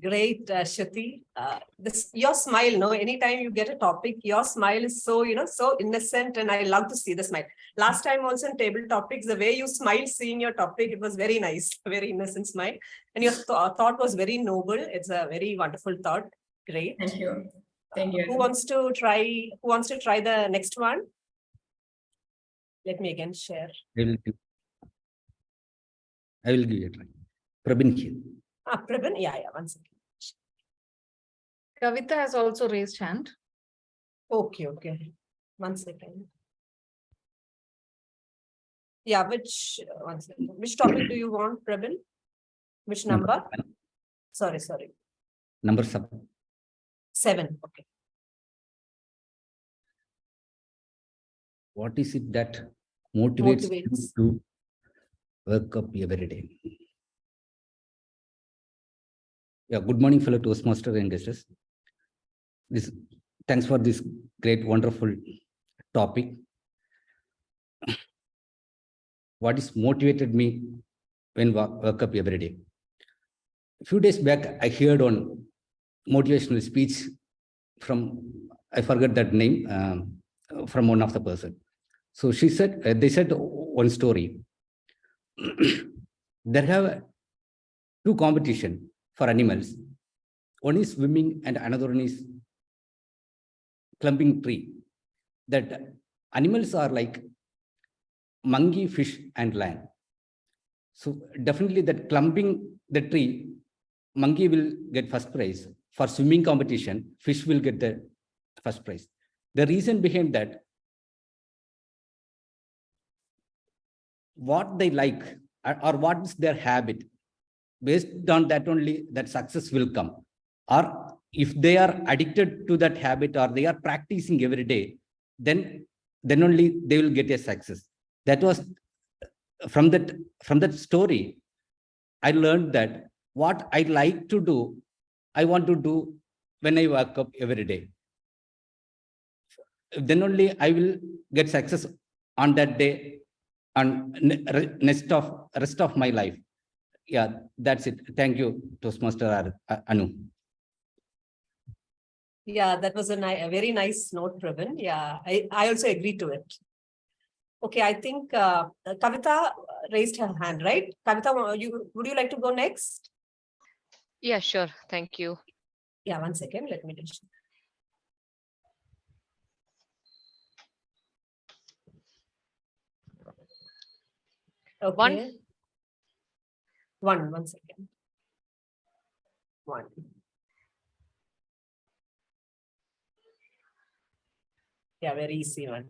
Great, Shruti. Your smile, no, anytime you get a topic, your smile is so, so innocent, and I love to see the smile. Last time also in table topics, the way you smiled seeing your topic, it was very nice, very innocent smile. And your thought was very noble. It's a very wonderful thought. Great. Thank you. Thank you. Who wants to try the next one? Let me again share. I will give it a try. Prabin here. Prabin, yeah, 1 second. Kavita has also raised hand. Okay. 1 second. Yeah, one second. Which topic do you want, Prabin? Which number? Sorry. Number 7. 7, okay. What is it that motivates you to wake up every day? Yeah, good morning, fellow Toastmasters and guests. Thanks for this great, wonderful topic. What is motivated me when wake up every day? A few days back, I heard on motivational speech from, I forgot that name, from one of the person. So she said, they said one story. There have 2 competition for animals. One is swimming and another one is climbing tree. That animals are like monkey, fish, and lion. So definitely that climbing the tree, monkey will get first prize. For swimming competition, fish will get the first prize. The reason behind that, what they like or what is their habit, based on that only that success will come. Or if they are addicted to that habit or they are practicing every day, then only they will get a success. That was from that story, I learned that what I like to do, I want to do when I wake up every day. Then only I will get success on that day and rest of my life. Yeah, that's it. Thank you, Toastmaster Anu. Yeah, that was a very nice note, Prabin. Yeah, I also agree to it. Okay, I think Kavita raised her hand, right? Kavita, would you like to go next? Yeah, sure. Thank you. Yeah, 1 second. Let me just. Okay. One second. 1. Yeah, very easy one.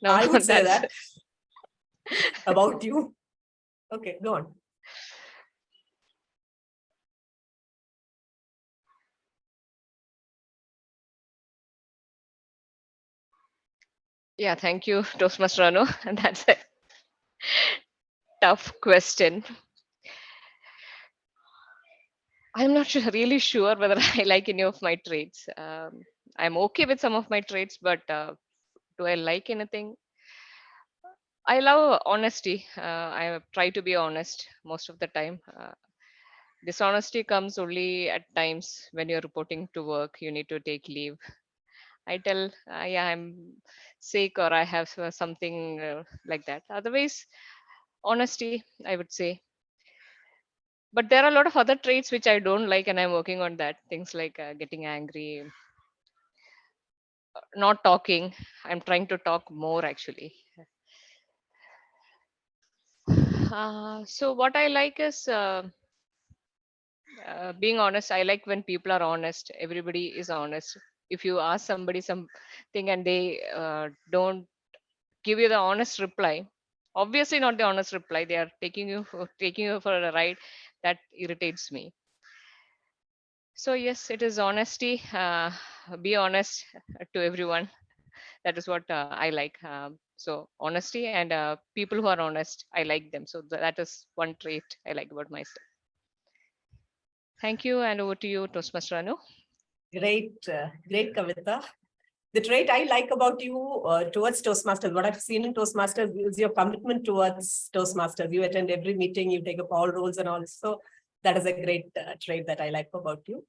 No, I would say that about you. Okay, go on. Yeah, thank you, Toastmaster Anu. That's a tough question. I'm not really sure whether I like any of my traits. I'm okay with some of my traits, but do I like anything? I love honesty. I try to be honest most of the time. Dishonesty comes only at times when you're reporting to work, you need to take leave. I tell, yeah, I'm sick or I have something like that. Otherwise, honesty, I would say. But there are a lot of other traits which I don't like, and I'm working on that. Things like getting angry, not talking. I'm trying to talk more actually. So what I like is being honest. I like when people are honest. Everybody is honest. If you ask somebody something and they don't give you the honest reply, obviously not the honest reply, they are taking you for a ride, that irritates me. So yes, it is honesty. Be honest to everyone. That is what I like. So honesty and people who are honest, I like them. So that is one trait I like about myself. Thank you, and over to you, Toastmaster Anu. Great, Kavita. The trait I like about you towards Toastmasters, what I've seen in Toastmasters is your commitment towards Toastmasters. You attend every meeting, you take up all roles and all. So that is a great trait that I like about you.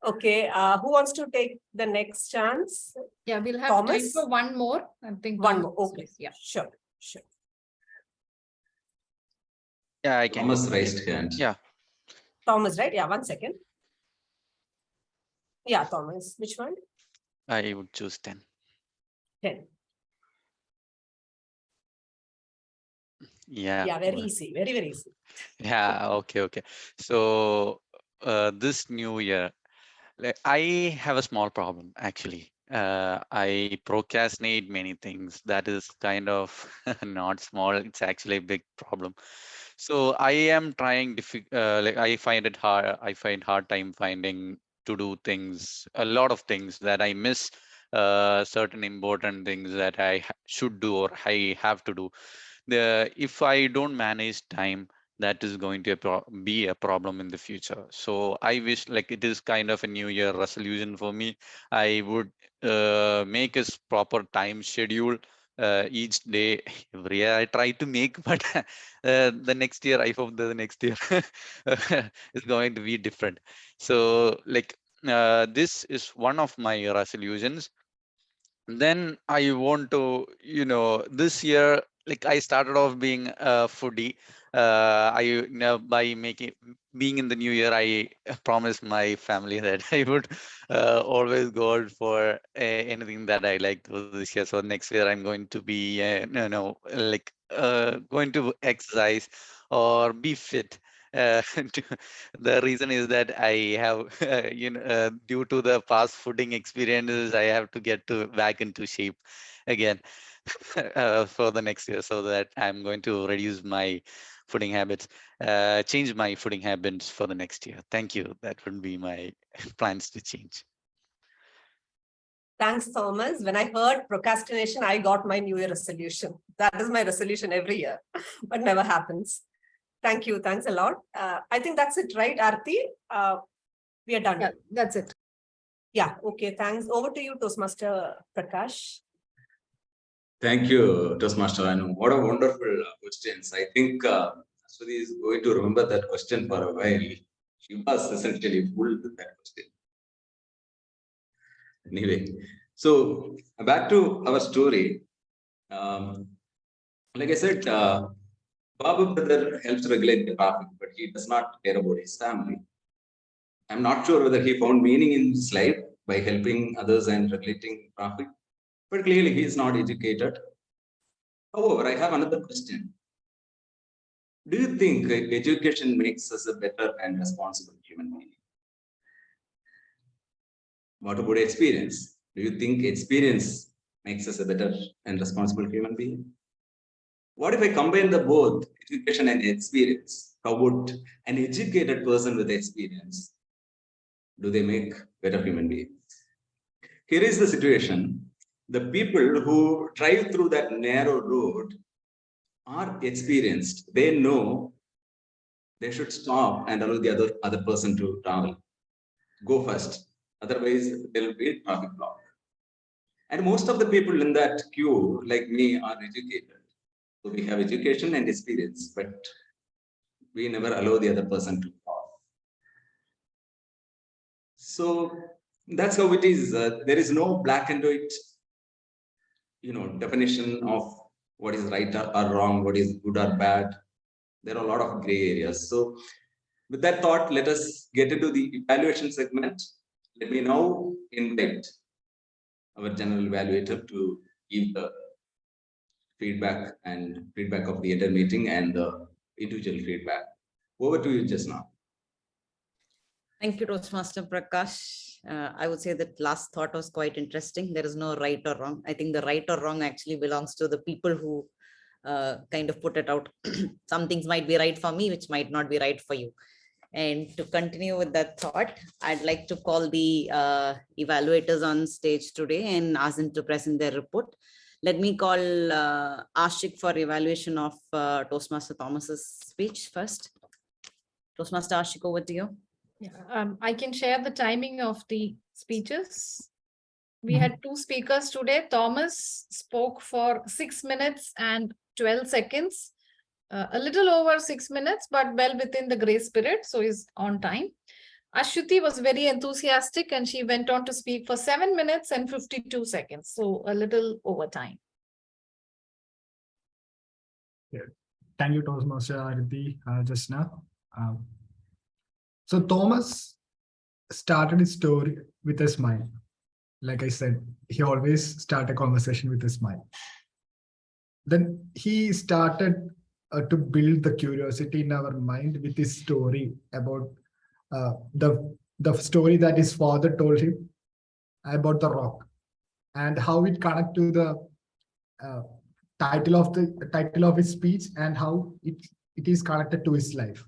Okay, who wants to take the next chance? Yeah, we'll have time Thomas? for one more. I think One more. Okay, yeah. Sure. Yeah, I can. Thomas raised hand. Yeah. Thomas, right? Yeah, 1 second. Yeah, Thomas. Which one? I would choose 10. 10. Yeah. Yeah, very easy. Very easy. Yeah. Okay. So this new year, like, I have a small problem actually. I procrastinate many things. That is kind of not small. It's actually a big problem. So I am trying like I find it hard. I find hard time finding to do things. A lot of things that I miss. Certain important things that I should do or I have to do. If I don't manage time, that is going to be a problem in the future. So I wish, like, it is kind of a new year resolution for me. I would make a proper time schedule each day. Every year I try to make, but the next year I hope the next year is going to be different. So like this is one of my resolutions. Then I want to, this year, like, I started off being a foodie. By being in the new year, I promised my family that I would always go out for anything that I like to this year. So next year I'm going to be going to exercise or be fit. The reason is that I have, due to the fast fooding experiences, I have to get back into shape again for the next year, so that I'm going to reduce my fooding habits, change my fooding habits for the next year. Thank you. That would be my plans to change. Thanks, Thomas. When I heard procrastination, I got my New Year resolution. That is my resolution every year, but never happens. Thank you. Thanks a lot. I think that's it, right, Arathi? We are done. Yeah, that's it. Yeah. Okay. Thanks. Over to you, Toastmaster Prakash. Thank you, Toastmaster Anu. What a wonderful questions. I think Aswathi is going to remember that question for a while. She was essentially fooled with that question. Anyway, so back to our story. Like I said, Babu brother helps regulate the traffic, but he does not care about his family. I'm not sure whether he found meaning in his life by helping others and regulating traffic, but clearly he is not educated. However, I have another question. Do you think education makes us a better and responsible human being? What about experience? Do you think experience makes us a better and responsible human being? What if I combine the both education and experience? How about an educated person with experience? Do they make better human beings? Here is the situation. The people who drive through that narrow road are experienced. They know they should stop and allow the other person to travel. Go first. Otherwise, there will be a traffic block. And most of the people in that queue, like me, are educated. So we have education and experience, but we never allow the other person to talk. So that's how it is. There is no black and white, definition of what is right or wrong, what is good or bad. There are a lot of gray areas. So with that thought, let us get into the evaluation segment. Let me now invite our general evaluator to give the feedback of the entire meeting and the individual feedback. Over to you, Jazna. Thank you, Toastmaster Prakash. I would say that last thought was quite interesting. There is no right or wrong. I think the right or wrong actually belongs to the people who kind of put it out. Some things might be right for me, which might not be right for you. And to continue with that thought, I'd like to call the evaluators on stage today and ask them to present their report. Let me call Aashik for evaluation of Toastmaster Thomas's speech first. Toastmaster Aashik, over to you. Yeah, I can share the timing of the speeches. We Mhm. had two speakers today. Thomas spoke for 6 minutes and 12 seconds, a little over 6 minutes, but well within the grace period, so is on time. Ashwathi was very enthusiastic and she went on to speak for 7 minutes and 52 seconds, so a little over time. Thank you, Toastmaster Arathi, just now. So Thomas started his story with a smile. Like I said, he always start a conversation with a smile. Then he started to build the curiosity in our mind with his story about the story that his father told him about the rock and how it connect to the title of his speech and how it is connected to his life.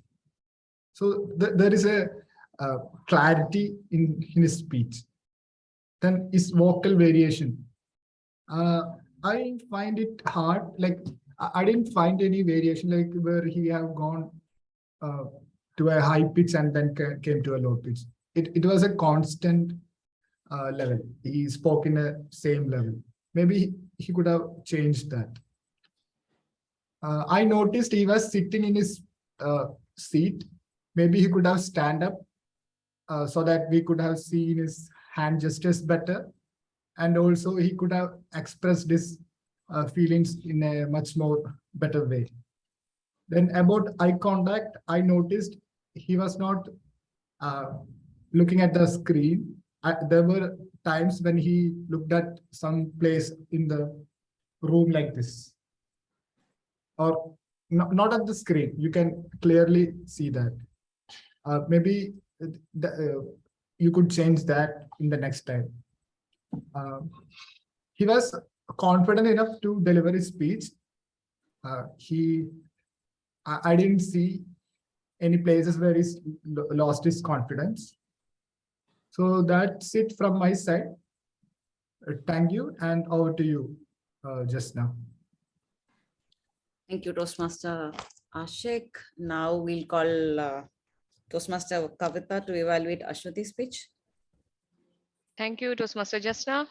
So there is a clarity in his speech. Then his vocal variation. I find it hard. Like I didn't find any variation like where he have gone to a high pitch and then came to a low pitch. It was a constant level. He spoke in a same level. Maybe he could have changed that. I noticed he was sitting in his seat. Maybe he could have stand up so that we could have seen his hand gestures better. And also he could have expressed his feelings in a much more better way. Then about eye contact, I noticed he was not looking at the screen. There were times when he looked at some place in the room like this. Or not at the screen. You can clearly see that. Maybe you could change that in the next time. He was confident enough to deliver his speech. I didn't see any places where he lost his confidence. So that's it from my side. Thank you, and over to you, just now. Thank you, Toastmaster Aashik. Now we'll call Toastmaster Kavita to evaluate Aswathi's speech. Thank you, Toastmaster Jazna.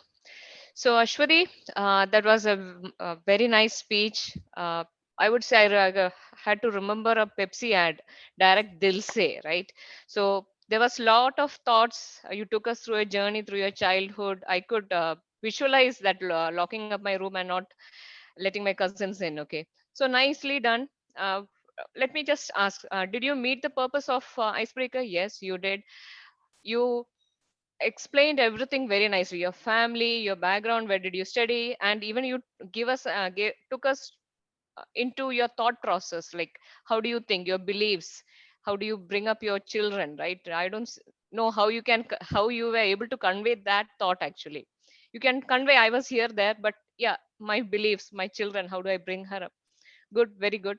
So Aswathi, that was a very nice speech. I would say I had to remember a Pepsi ad, direct Dil Se, right? So there was a lot of thoughts. You took us through a journey through your childhood. I could visualize that locking up my room and not letting my cousins in. Okay, so nicely done. Let me just ask, did you meet the purpose of icebreaker? Yes, you did. You explained everything very nicely, your family, your background, where did you study, and even you took us into your thought process, like how do you think, your beliefs, how do you bring up your children, right? I don't know how how you were able to convey that thought. Actually, you can convey I was here there, but yeah, my beliefs, my children, how do I bring her up? Good, very good.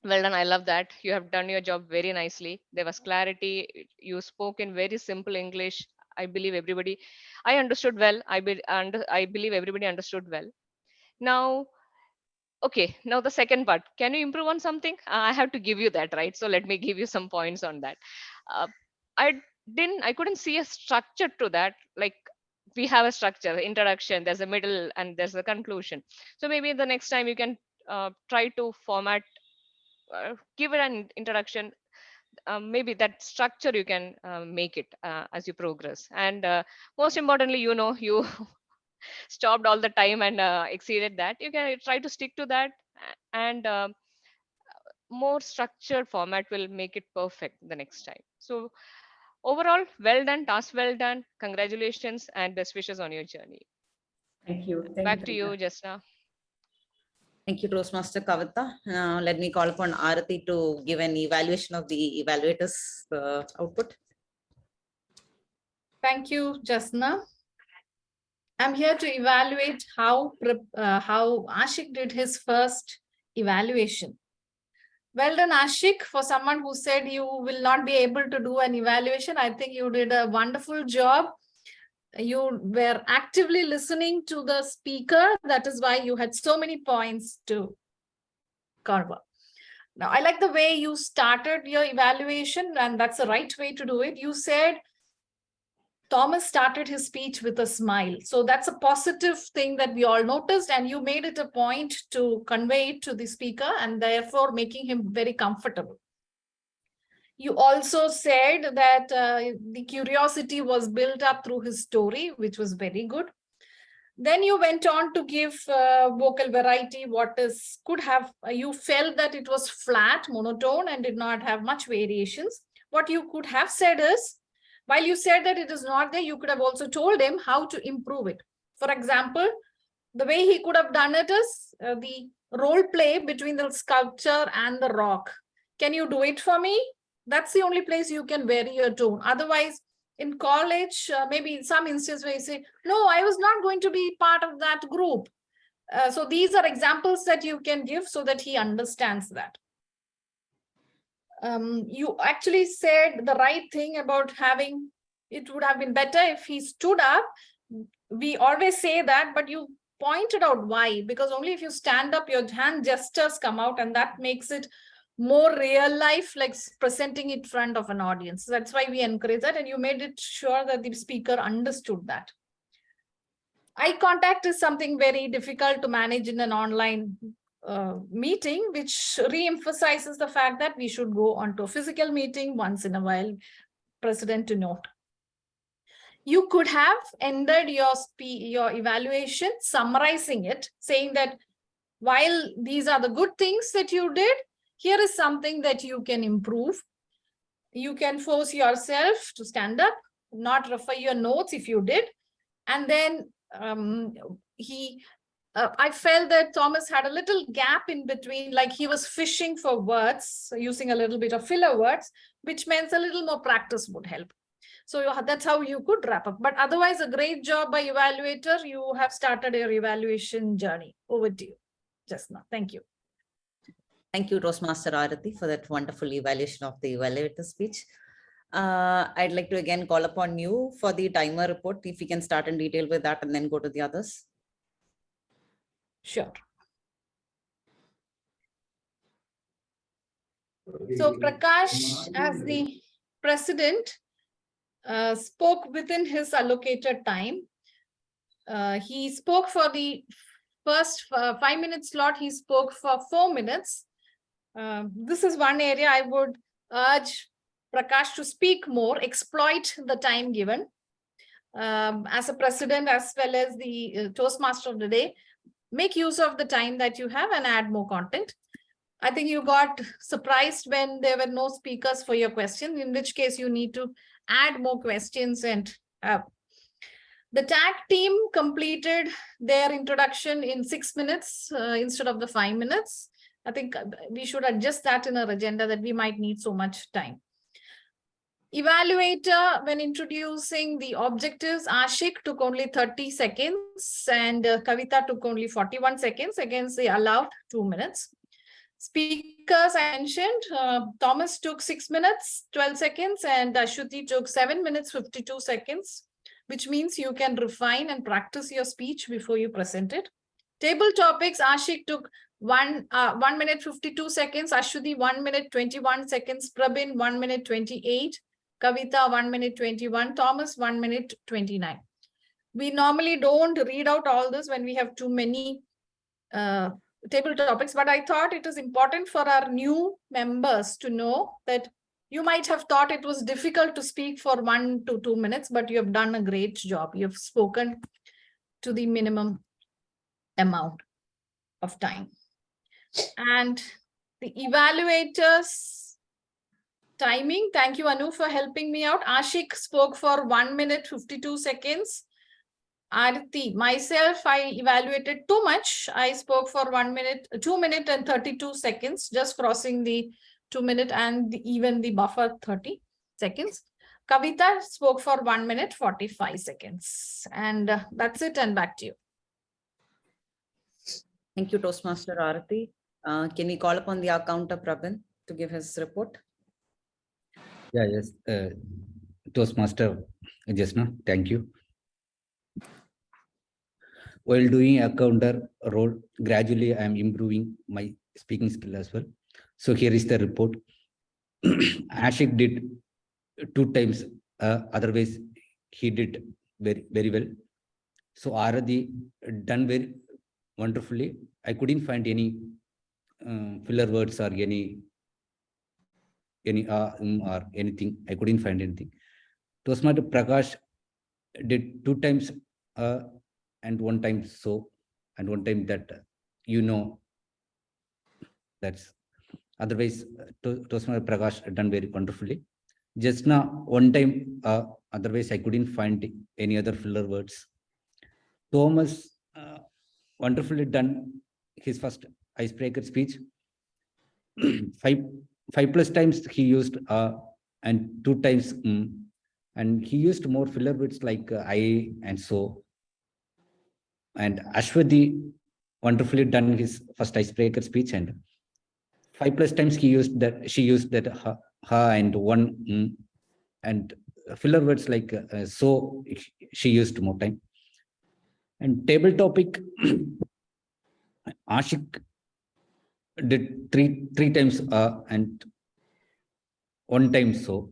Well done. I love that. You have done your job very nicely. There was clarity. You spoke in very simple English. I believe everybody, I understood well. I believe everybody understood well. Now, okay. Now the second part. Can you improve on something? I have to give you that, right? So let me give you some points on that. Uh, I couldn't see a structure to that. Like we have a structure, introduction, there's a middle, and there's a conclusion. So maybe the next time you can try to format, give it an introduction. Maybe that structure you can make it as you progress. And most importantly, you stopped all the time and exceeded that. You can try to stick to that, and more structured format will make it perfect the next time. So overall, well done, task well done. Congratulations and best wishes on your journey. Thank you. Thank Back you, to you, Kavita. Jazna. Thank you, Toastmaster Kavita. Now let me call upon Arathi to give an evaluation of the evaluators output. Thank you, Jazna. I'm here to evaluate how Aashik did his first evaluation. Well done, Aashik. For someone who said you will not be able to do an evaluation, I think you did a wonderful job. You were actively listening to the speaker. That is why you had so many points to cover. Now, I like the way you started your evaluation, and that's the right way to do it. You said Thomas started his speech with a smile. So that's a positive thing that we all noticed, and you made it a point to convey it to the speaker and therefore making him very comfortable. You also said that the curiosity was built up through his story, which was very good. Then you went on to give vocal variety. You felt that it was flat, monotone, and did not have much variations. What you could have said is, while you said that it is not there, you could have also told him how to improve it. For example, the way he could have done it is the role play between the sculpture and the rock. Can you do it for me? That's the only place you can vary your tone. Otherwise, in college, maybe in some instance where you say, no, I was not going to be part of that group. So these are examples that you can give so that he understands that. You actually said the right thing about having, it would have been better if he stood up. We always say that, but you pointed out why, because only if you stand up, your hand gestures come out, and that makes it more real life, like presenting it in front of an audience. That's why we encourage that, and you made it sure that the speaker understood that. Eye contact is something very difficult to manage in an online meeting, which re-emphasizes the fact that we should go on to a physical meeting once in a while, President to note. You could have ended your evaluation summarizing it, saying that while these are the good things that you did, here is something that you can improve. You can force yourself to stand up, not refer your notes if you did. And then I felt that Thomas had a little gap in between, like he was fishing for words, using a little bit of filler words, which means a little more practice would help. So that's how you could wrap up. But otherwise, a great job by evaluator. You have started your evaluation journey. Over to you, Jazna. Thank you. Thank you, Toastmaster Arathi, for that wonderful evaluation of the evaluator speech. I'd like to again call upon you for the timer report, if you can start in detail with that and then go to the others. Sure. So Prakash, as the president, spoke within his allocated time. He spoke for the first 5-minute slot. He spoke for 4 minutes. This is one area I would urge Prakash to speak more, exploit the time given. As a president, as well as the Toastmaster of the day, make use of the time that you have and add more content. I think you got surprised when there were no speakers for your question, in which case you need to add more questions. And the tag team completed their introduction in 6 minutes instead of the 5 minutes. I think we should adjust that in our agenda, that we might need so much time. Evaluator, when introducing the objectives, Aashik took only 30 seconds and Kavita took only 41 seconds against the allowed 2 minutes. Speakers I mentioned, Thomas took 6 minutes, 12 seconds, and Aswathi took 7 minutes, 52 seconds, which means you can refine and practice your speech before you present it. Table topics, Aashik took 1 minute, 52 seconds, Aswathi 1 minute, 21 seconds, Prabin 1 minute, 28, Kavita 1 minute, 21, Thomas 1 minute, 29. We normally don't read out all this when we have too many table topics, but I thought it is important for our new members to know that you might have thought it was difficult to speak for 1 to 2 minutes, but you have done a great job. You have spoken to the minimum amount of time. And the evaluators timing, thank you, Anu, for helping me out. Aashik spoke for 1 minute, 52 seconds. Arathi, myself, I evaluated too much. I spoke for 1 minute, 2 minutes and 32 seconds, just crossing the 2 minute and even the buffer 30 seconds. Kavita spoke for 1 minute, 45 seconds. And that's it. And back to you. Thank you, Toastmaster Arathi. Can we call upon the account of Prabin to give his report? Yeah, yes. Toastmaster Jazna, thank you. While doing a counter role, gradually I am improving my speaking skill as well. So here is the report. Aashik did 2 times, otherwise he did very well. So Arathi done very wonderfully. I couldn't find any filler words or any or anything. I couldn't find anything. Toastmaster Prakash did 2 times and 1 time so, and 1 time that, that's otherwise Toastmaster Prakash done very wonderfully. Just now 1 time, otherwise I couldn't find any other filler words. Thomas wonderfully done his first icebreaker speech. 5 plus times he used and 2 times and he used more filler words like I and so. And Aswathi wonderfully done his first icebreaker speech, and 5 plus times she used that ha and 1 and filler words like so she used more time. And table topic, Aashik did three times and 1 time so,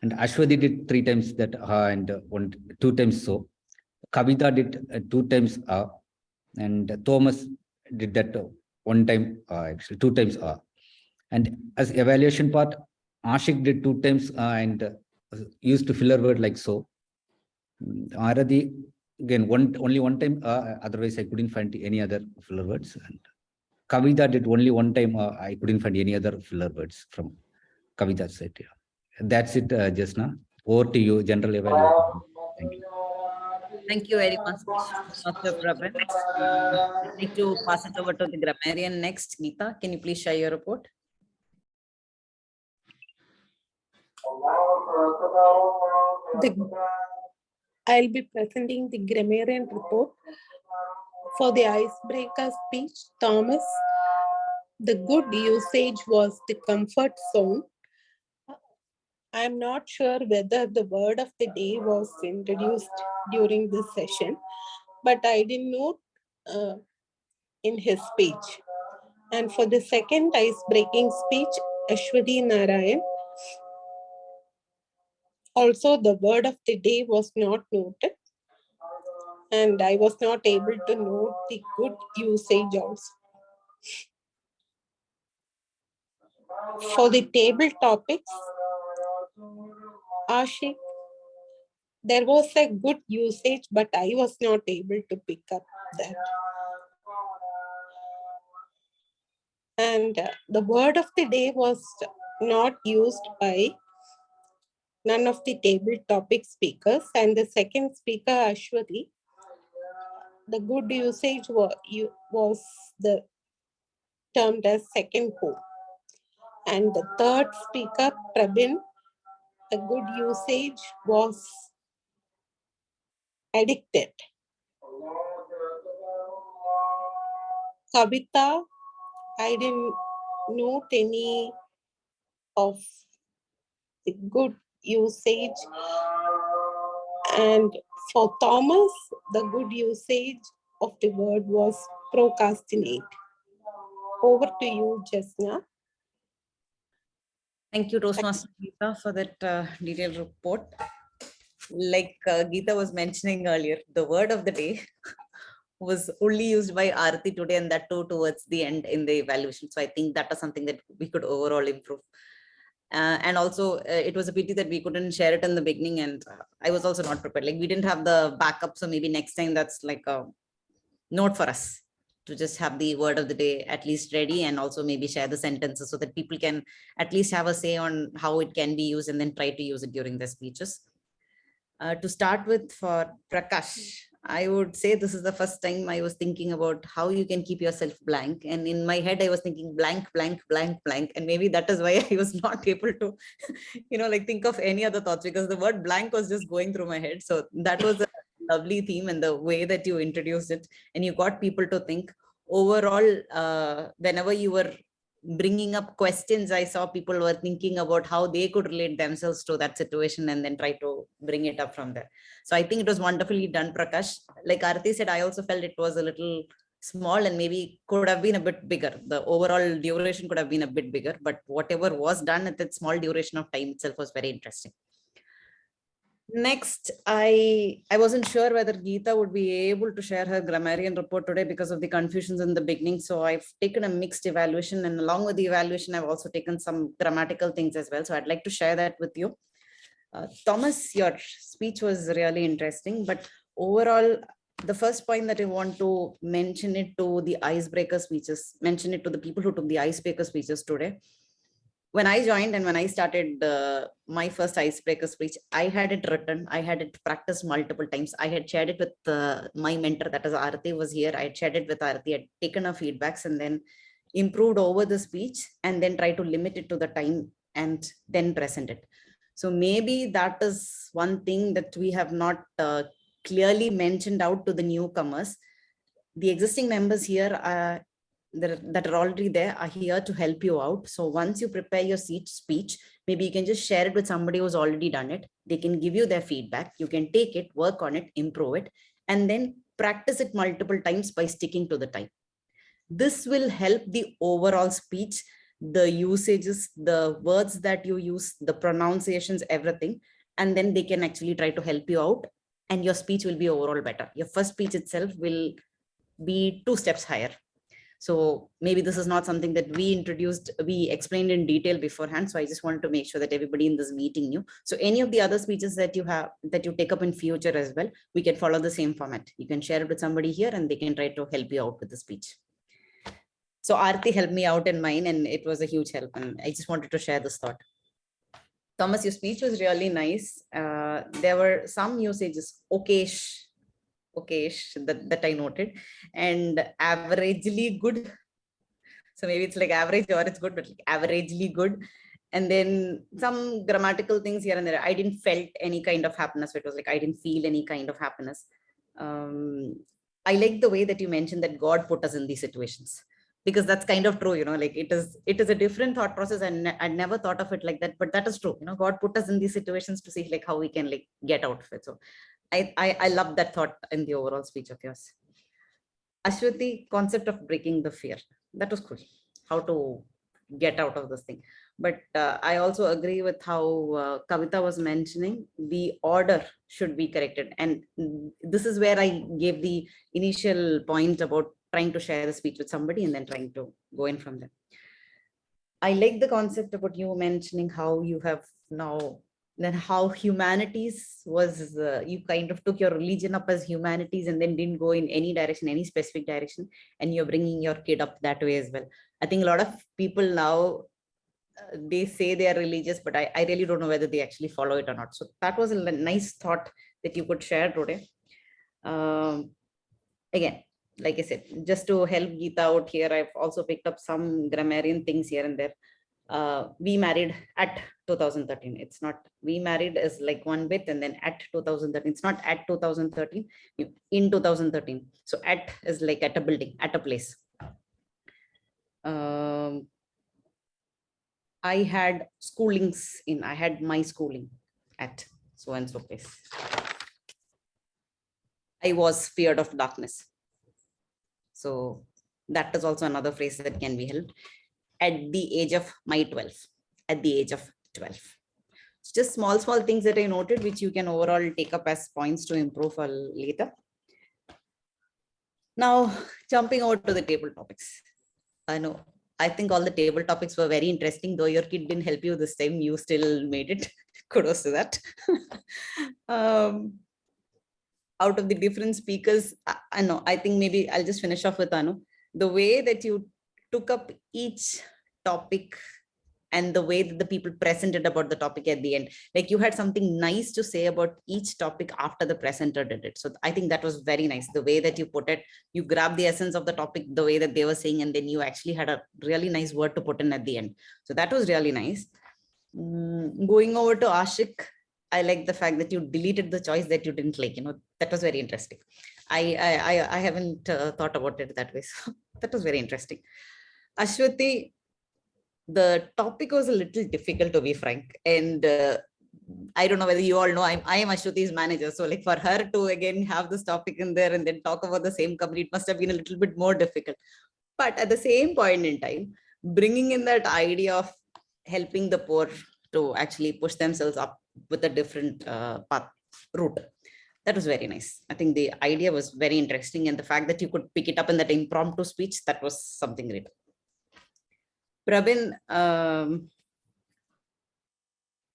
and Aswathi did 3 times that and 2 times so. Kavita did 2 times and Thomas did that 1 time actually 2 times and as evaluation part, Aashik did 2 times and used to filler word like so. Arathi again only 1 time, otherwise I couldn't find any other filler words. And Kavita did only 1 time, I couldn't find any other filler words from Kavita's side. Yeah. That's it, Jazna. Over to you, general evaluation. Thank you. Thank you very much, Master Prabin. I'd like to pass it over to the grammarian next. Geetha, can you please share your report? I'll be presenting the grammarian report. For the icebreaker speech, Thomas, the good usage was the comfort zone. I'm not sure whether the word of the day was introduced during this session, but I didn't note in his speech. And for the second ice-breaking speech, Ashwati Narayan, also the word of the day was not noted, and I was not able to note the good usage also. For the table topics, Aashik, there was a good usage, but I was not able to pick up that. And the word of the day was not used by none of the table topic speakers. And the second speaker, Aswathi, the good usage was the termed as second home. And the third speaker, Prabin, the good usage was addicted. Kavita, I didn't note any of the good usage. And for Thomas, the good usage of the word was procrastinate. Over to you, Jazna. Thank you, Toastmaster Geetha, for that detailed report. Like Geetha was mentioning earlier, the word of the day was only used by Arathi today, and that too towards the end in the evaluation. So I think that is something that we could overall improve. And also, it was a pity that we couldn't share it in the beginning, and I was also not prepared. Like we didn't have the backup, so maybe next time that's like a note for us to just have the word of the day at least ready, and also maybe share the sentences so that people can at least have a say on how it can be used and then try to use it during their speeches. To start with, for Prakash, I would say this is the first time I was thinking about how you can keep yourself blank. And in my head, I was thinking blank, blank, blank, blank. And maybe that is why I was not able to, like think of any other thoughts, because the word blank was just going through my head. So that was a lovely theme, and the way that you introduced it and you got people to think. Overall, whenever you were bringing up questions, I saw people were thinking about how they could relate themselves to that situation and then try to bring it up from there. So I think it was wonderfully done, Prakash. Like Arathi said, I also felt it was a little small and maybe could have been a bit bigger. The overall duration could have been a bit bigger, but whatever was done at that small duration of time itself was very interesting. Next, I wasn't sure whether Geetha would be able to share her grammarian report today because of the confusions in the beginning. So I've taken a mixed evaluation, and along with the evaluation, I've also taken some grammatical things as well. So I'd like to share that with you. Thomas, your speech was really interesting, but overall, the first point that I want to mention it to the icebreaker speeches, mention it to the people who took the icebreaker speeches today. When I joined and when I started my first icebreaker speech, I had it written, I had it practiced multiple times. I had shared it with my mentor, that is Arathi was here. I had shared it with Arathi, had taken her feedbacks and then improved over the speech and then try to limit it to the time and then present it. So maybe that is one thing that we have not clearly mentioned out to the newcomers. The existing members here that are already there are here to help you out. So once you prepare your speech, maybe you can just share it with somebody who's already done it. They can give you their feedback. You can take it, work on it, improve it, and then practice it multiple times by sticking to the time. This will help the overall speech, the usages, the words that you use, the pronunciations, everything. And then they can actually try to help you out and your speech will be overall better. Your first speech itself will be 2 steps higher. So maybe this is not something that we explained in detail beforehand. So I just wanted to make sure that everybody in this meeting knew. So any of the other speeches that you take up in future as well, we can follow the same format. You can share it with somebody here and they can try to help you out with the speech. So Arathi helped me out in mine and it was a huge help. And I just wanted to share this thought. Thomas, your speech was really nice. There were some usages, okayish that I noted, and averagely good. So maybe it's like average or it's good, but like averagely good. And then some grammatical things here and there. I didn't felt any kind of happiness. So it was like, I didn't feel any kind of happiness. I like the way that you mentioned that God put us in these situations, because that's kind of true, like it is a different thought process. And I never thought of it like that, but that is true. God put us in these situations to see like how we can like get out of it. So I love that thought in the overall speech of yours. Aswathi, concept of breaking the fear. That was cool. How to get out of this thing. But I also agree with how Kavita was mentioning, the order should be corrected. And this is where I gave the initial point about trying to share the speech with somebody and then trying to go in from there. I like the concept about you mentioning how you have now, then how humanities was, you kind of took your religion up as humanities and then didn't go in any direction, any specific direction, and you're bringing your kid up that way as well. I think a lot of people now, they say they are religious, but I really don't know whether they actually follow it or not. So that was a nice thought that you could share today. Again, like I said, just to help Geetha out here, I've also picked up some grammarian things here and there. We married at 2013. It's not, we married is like one bit and then at 2013. It's not at 2013, in 2013. So at is like at a building, at a place. I had schoolings in, I had my schooling at so and so place. I was feared of darkness. So that is also another phrase that can be held. At the age of my 12, at the age of 12. It's just small things that I noted, which you can overall take up as points to improve later. Now, jumping over to the table topics. I think all the table topics were very interesting, though your kid didn't help you this time, you still made it. Kudos to that. Out of the different speakers, I think maybe I'll just finish off with Anu. The way that you took up each topic and the way that the people presented about the topic at the end. Like you had something nice to say about each topic after the presenter did it. So I think that was very nice. The way that you put it, you grabbed the essence of the topic, the way that they were saying, and then you actually had a really nice word to put in at the end. So that was really nice. Going over to Aashik, I like the fact that you deleted the choice that you didn't like. That was very interesting. I haven't thought about it that way. So that was very interesting. Aswathi, the topic was a little difficult, to be frank. And I don't know whether you all know, I am Ashwati's manager. So like for her to again have this topic in there and then talk about the same company, it must have been a little bit more difficult. But at the same point in time, bringing in that idea of helping the poor to actually push themselves up with a different route. That was very nice. I think the idea was very interesting. And the fact that you could pick it up in that impromptu speech, that was something great. Prabin,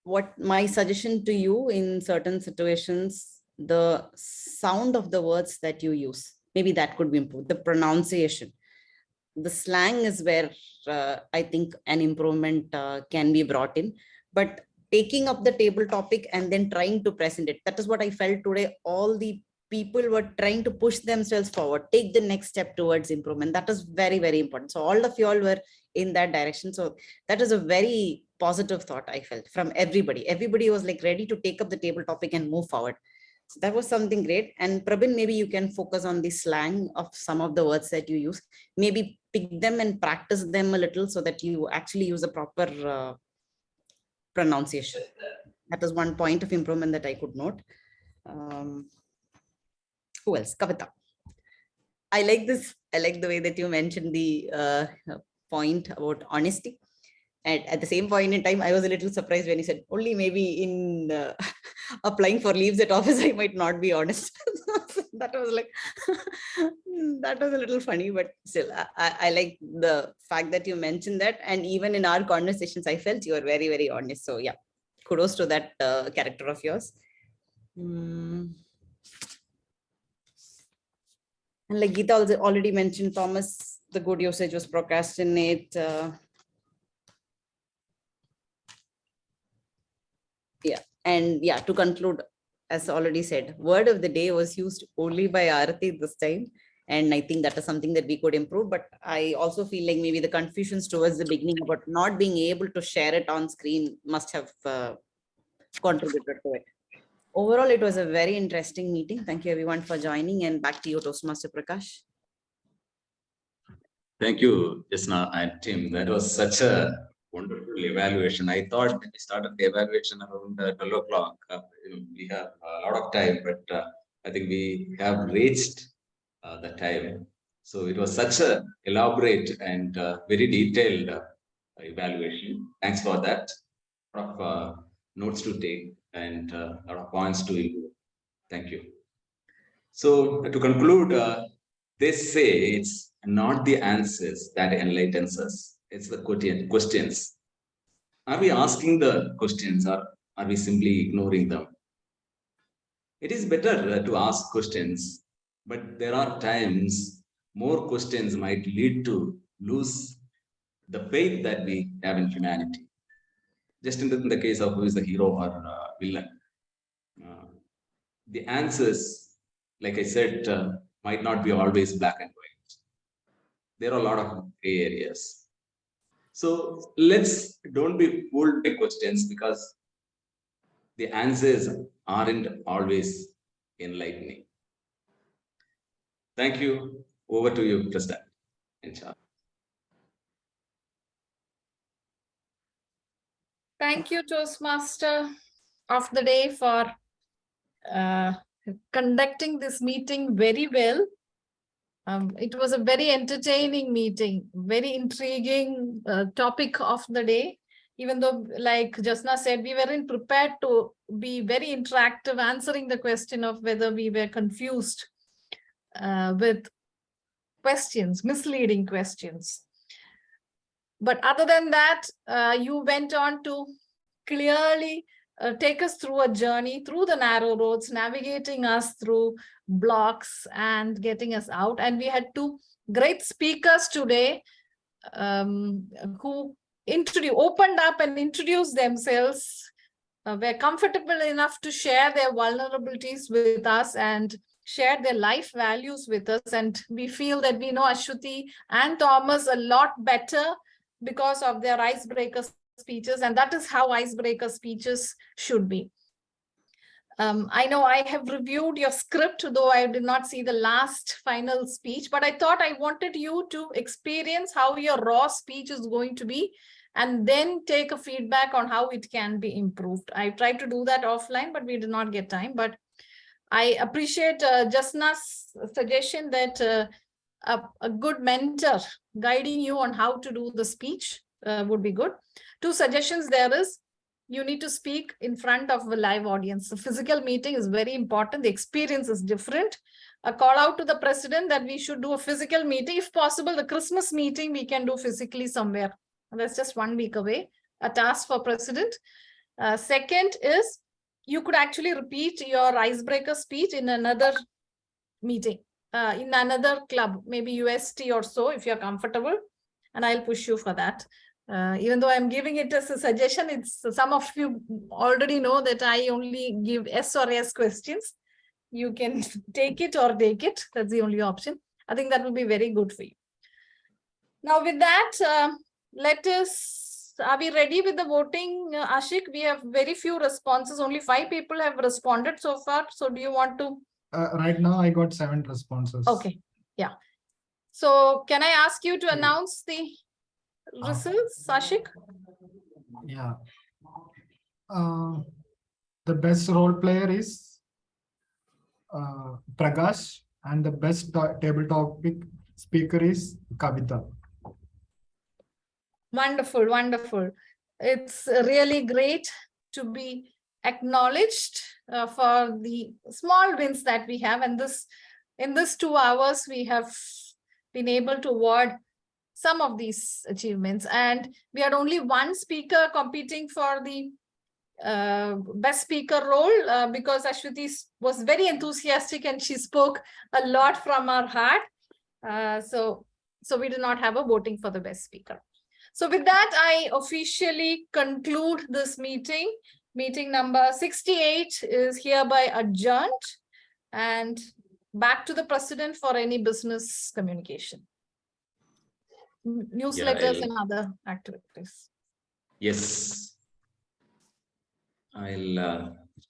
what my suggestion to you in certain situations, the sound of the words that you use, maybe that could be improved. The pronunciation, the slang is where I think an improvement can be brought in. But taking up the table topic and then trying to present it, that is what I felt today. All the people were trying to push themselves forward, take the next step towards improvement. That is very, very important. So all of you all were in that direction. So that is a very positive thought I felt from everybody. Everybody was like ready to take up the table topic and move forward. So that was something great. And Prabin, maybe you can focus on the slang of some of the words that you use. Maybe pick them and practice them a little so that you actually use a proper pronunciation. That is one point of improvement that I could note. Who else? Kavita. I like this. I like the way that you mentioned the point about honesty. And at the same point in time, I was a little surprised when you said only maybe in applying for leaves at office, I might not be honest. That was like, that was a little funny, but still, I like the fact that you mentioned that. And even in our conversations, I felt you were very, very honest. So yeah, kudos to that character of yours. And like Geetha also already mentioned, Thomas, the good usage was procrastinate. Yeah, and yeah, to conclude, as already said, word of the day was used only by Arathi this time. And I think that is something that we could improve. But I also feel like maybe the confusions towards the beginning about not being able to share it on screen must have contributed to it. Overall, it was a very interesting meeting. Thank you everyone for joining, and back to you, Toastmaster Prakash. Thank you, Jazna and Tim. That was such a wonderful evaluation. I thought we started the evaluation around 12 o'clock. We have a lot of time, but I think we have reached the time. So it was such a elaborate and very detailed evaluation. Thanks for that. A lot of notes to take and a lot of points to improve. Thank you. So to conclude, they say it's not the answers that enlightens us. It's the questions. Are we asking the questions or are we simply ignoring them? It is better to ask questions, but there are times more questions might lead to lose the faith that we have in humanity. Just in the case of who is the hero or villain. The answers, like I said, might not be always black and white. There are a lot of gray areas. So don't be fooled by questions because the answers aren't always enlightening. Thank you. Over to you, President. Thank you, Toastmaster of the day, for conducting this meeting very well. It was a very entertaining meeting, very intriguing topic of the day. Even though, like Jazna said, we weren't prepared to be very interactive, answering the question of whether we were confused with questions, misleading questions. But other than that, you went on to clearly take us through a journey through the narrow roads, navigating us through blocks and getting us out. And we had two great speakers today who opened up and introduced themselves, were comfortable enough to share their vulnerabilities with us and share their life values with us. And we feel that we know Aswathi and Thomas a lot better because of their icebreaker speeches. And that is how icebreaker speeches should be. I know I have reviewed your script, though I did not see the last final speech, but I thought I wanted you to experience how your raw speech is going to be and then take a feedback on how it can be improved. I tried to do that offline, but we did not get time. But I appreciate Jazna's suggestion that a good mentor guiding you on how to do the speech would be good. Two suggestions there is, you need to speak in front of a live audience. The physical meeting is very important. The experience is different. A call out to the president that we should do a physical meeting. If possible, the Christmas meeting we can do physically somewhere. And that's just 1 week away, a task for president. Second is, you could actually repeat your icebreaker speech in another meeting, in another club, maybe UST or so, if you're comfortable. And I'll push you for that. Even though I'm giving it as a suggestion, it's some of you already know that I only give S or S questions. You can take it or take it. That's the only option. I think that will be very good for you. Now with that, are we ready with the voting, Aashik? We have very few responses. Only 5 people have responded so far. So do you want to? Right now, I got 7 responses. Okay. Yeah. So can I ask you to announce the results, Aashik? Yeah. The best role player is Prakash, and the best table topic speaker is Kavita. Wonderful, wonderful. It's really great to be acknowledged for the small wins that we have. And in this 2 hours, we have been able to award some of these achievements. And we had only 1 speaker competing for the best speaker role because Aswathi was very enthusiastic and she spoke a lot from her heart. So we did not have a voting for the best speaker. So with that, I officially conclude this meeting. Meeting number 68 is hereby adjourned. And back to the president for any business communication. Newsletters and other activities. Yes. I'll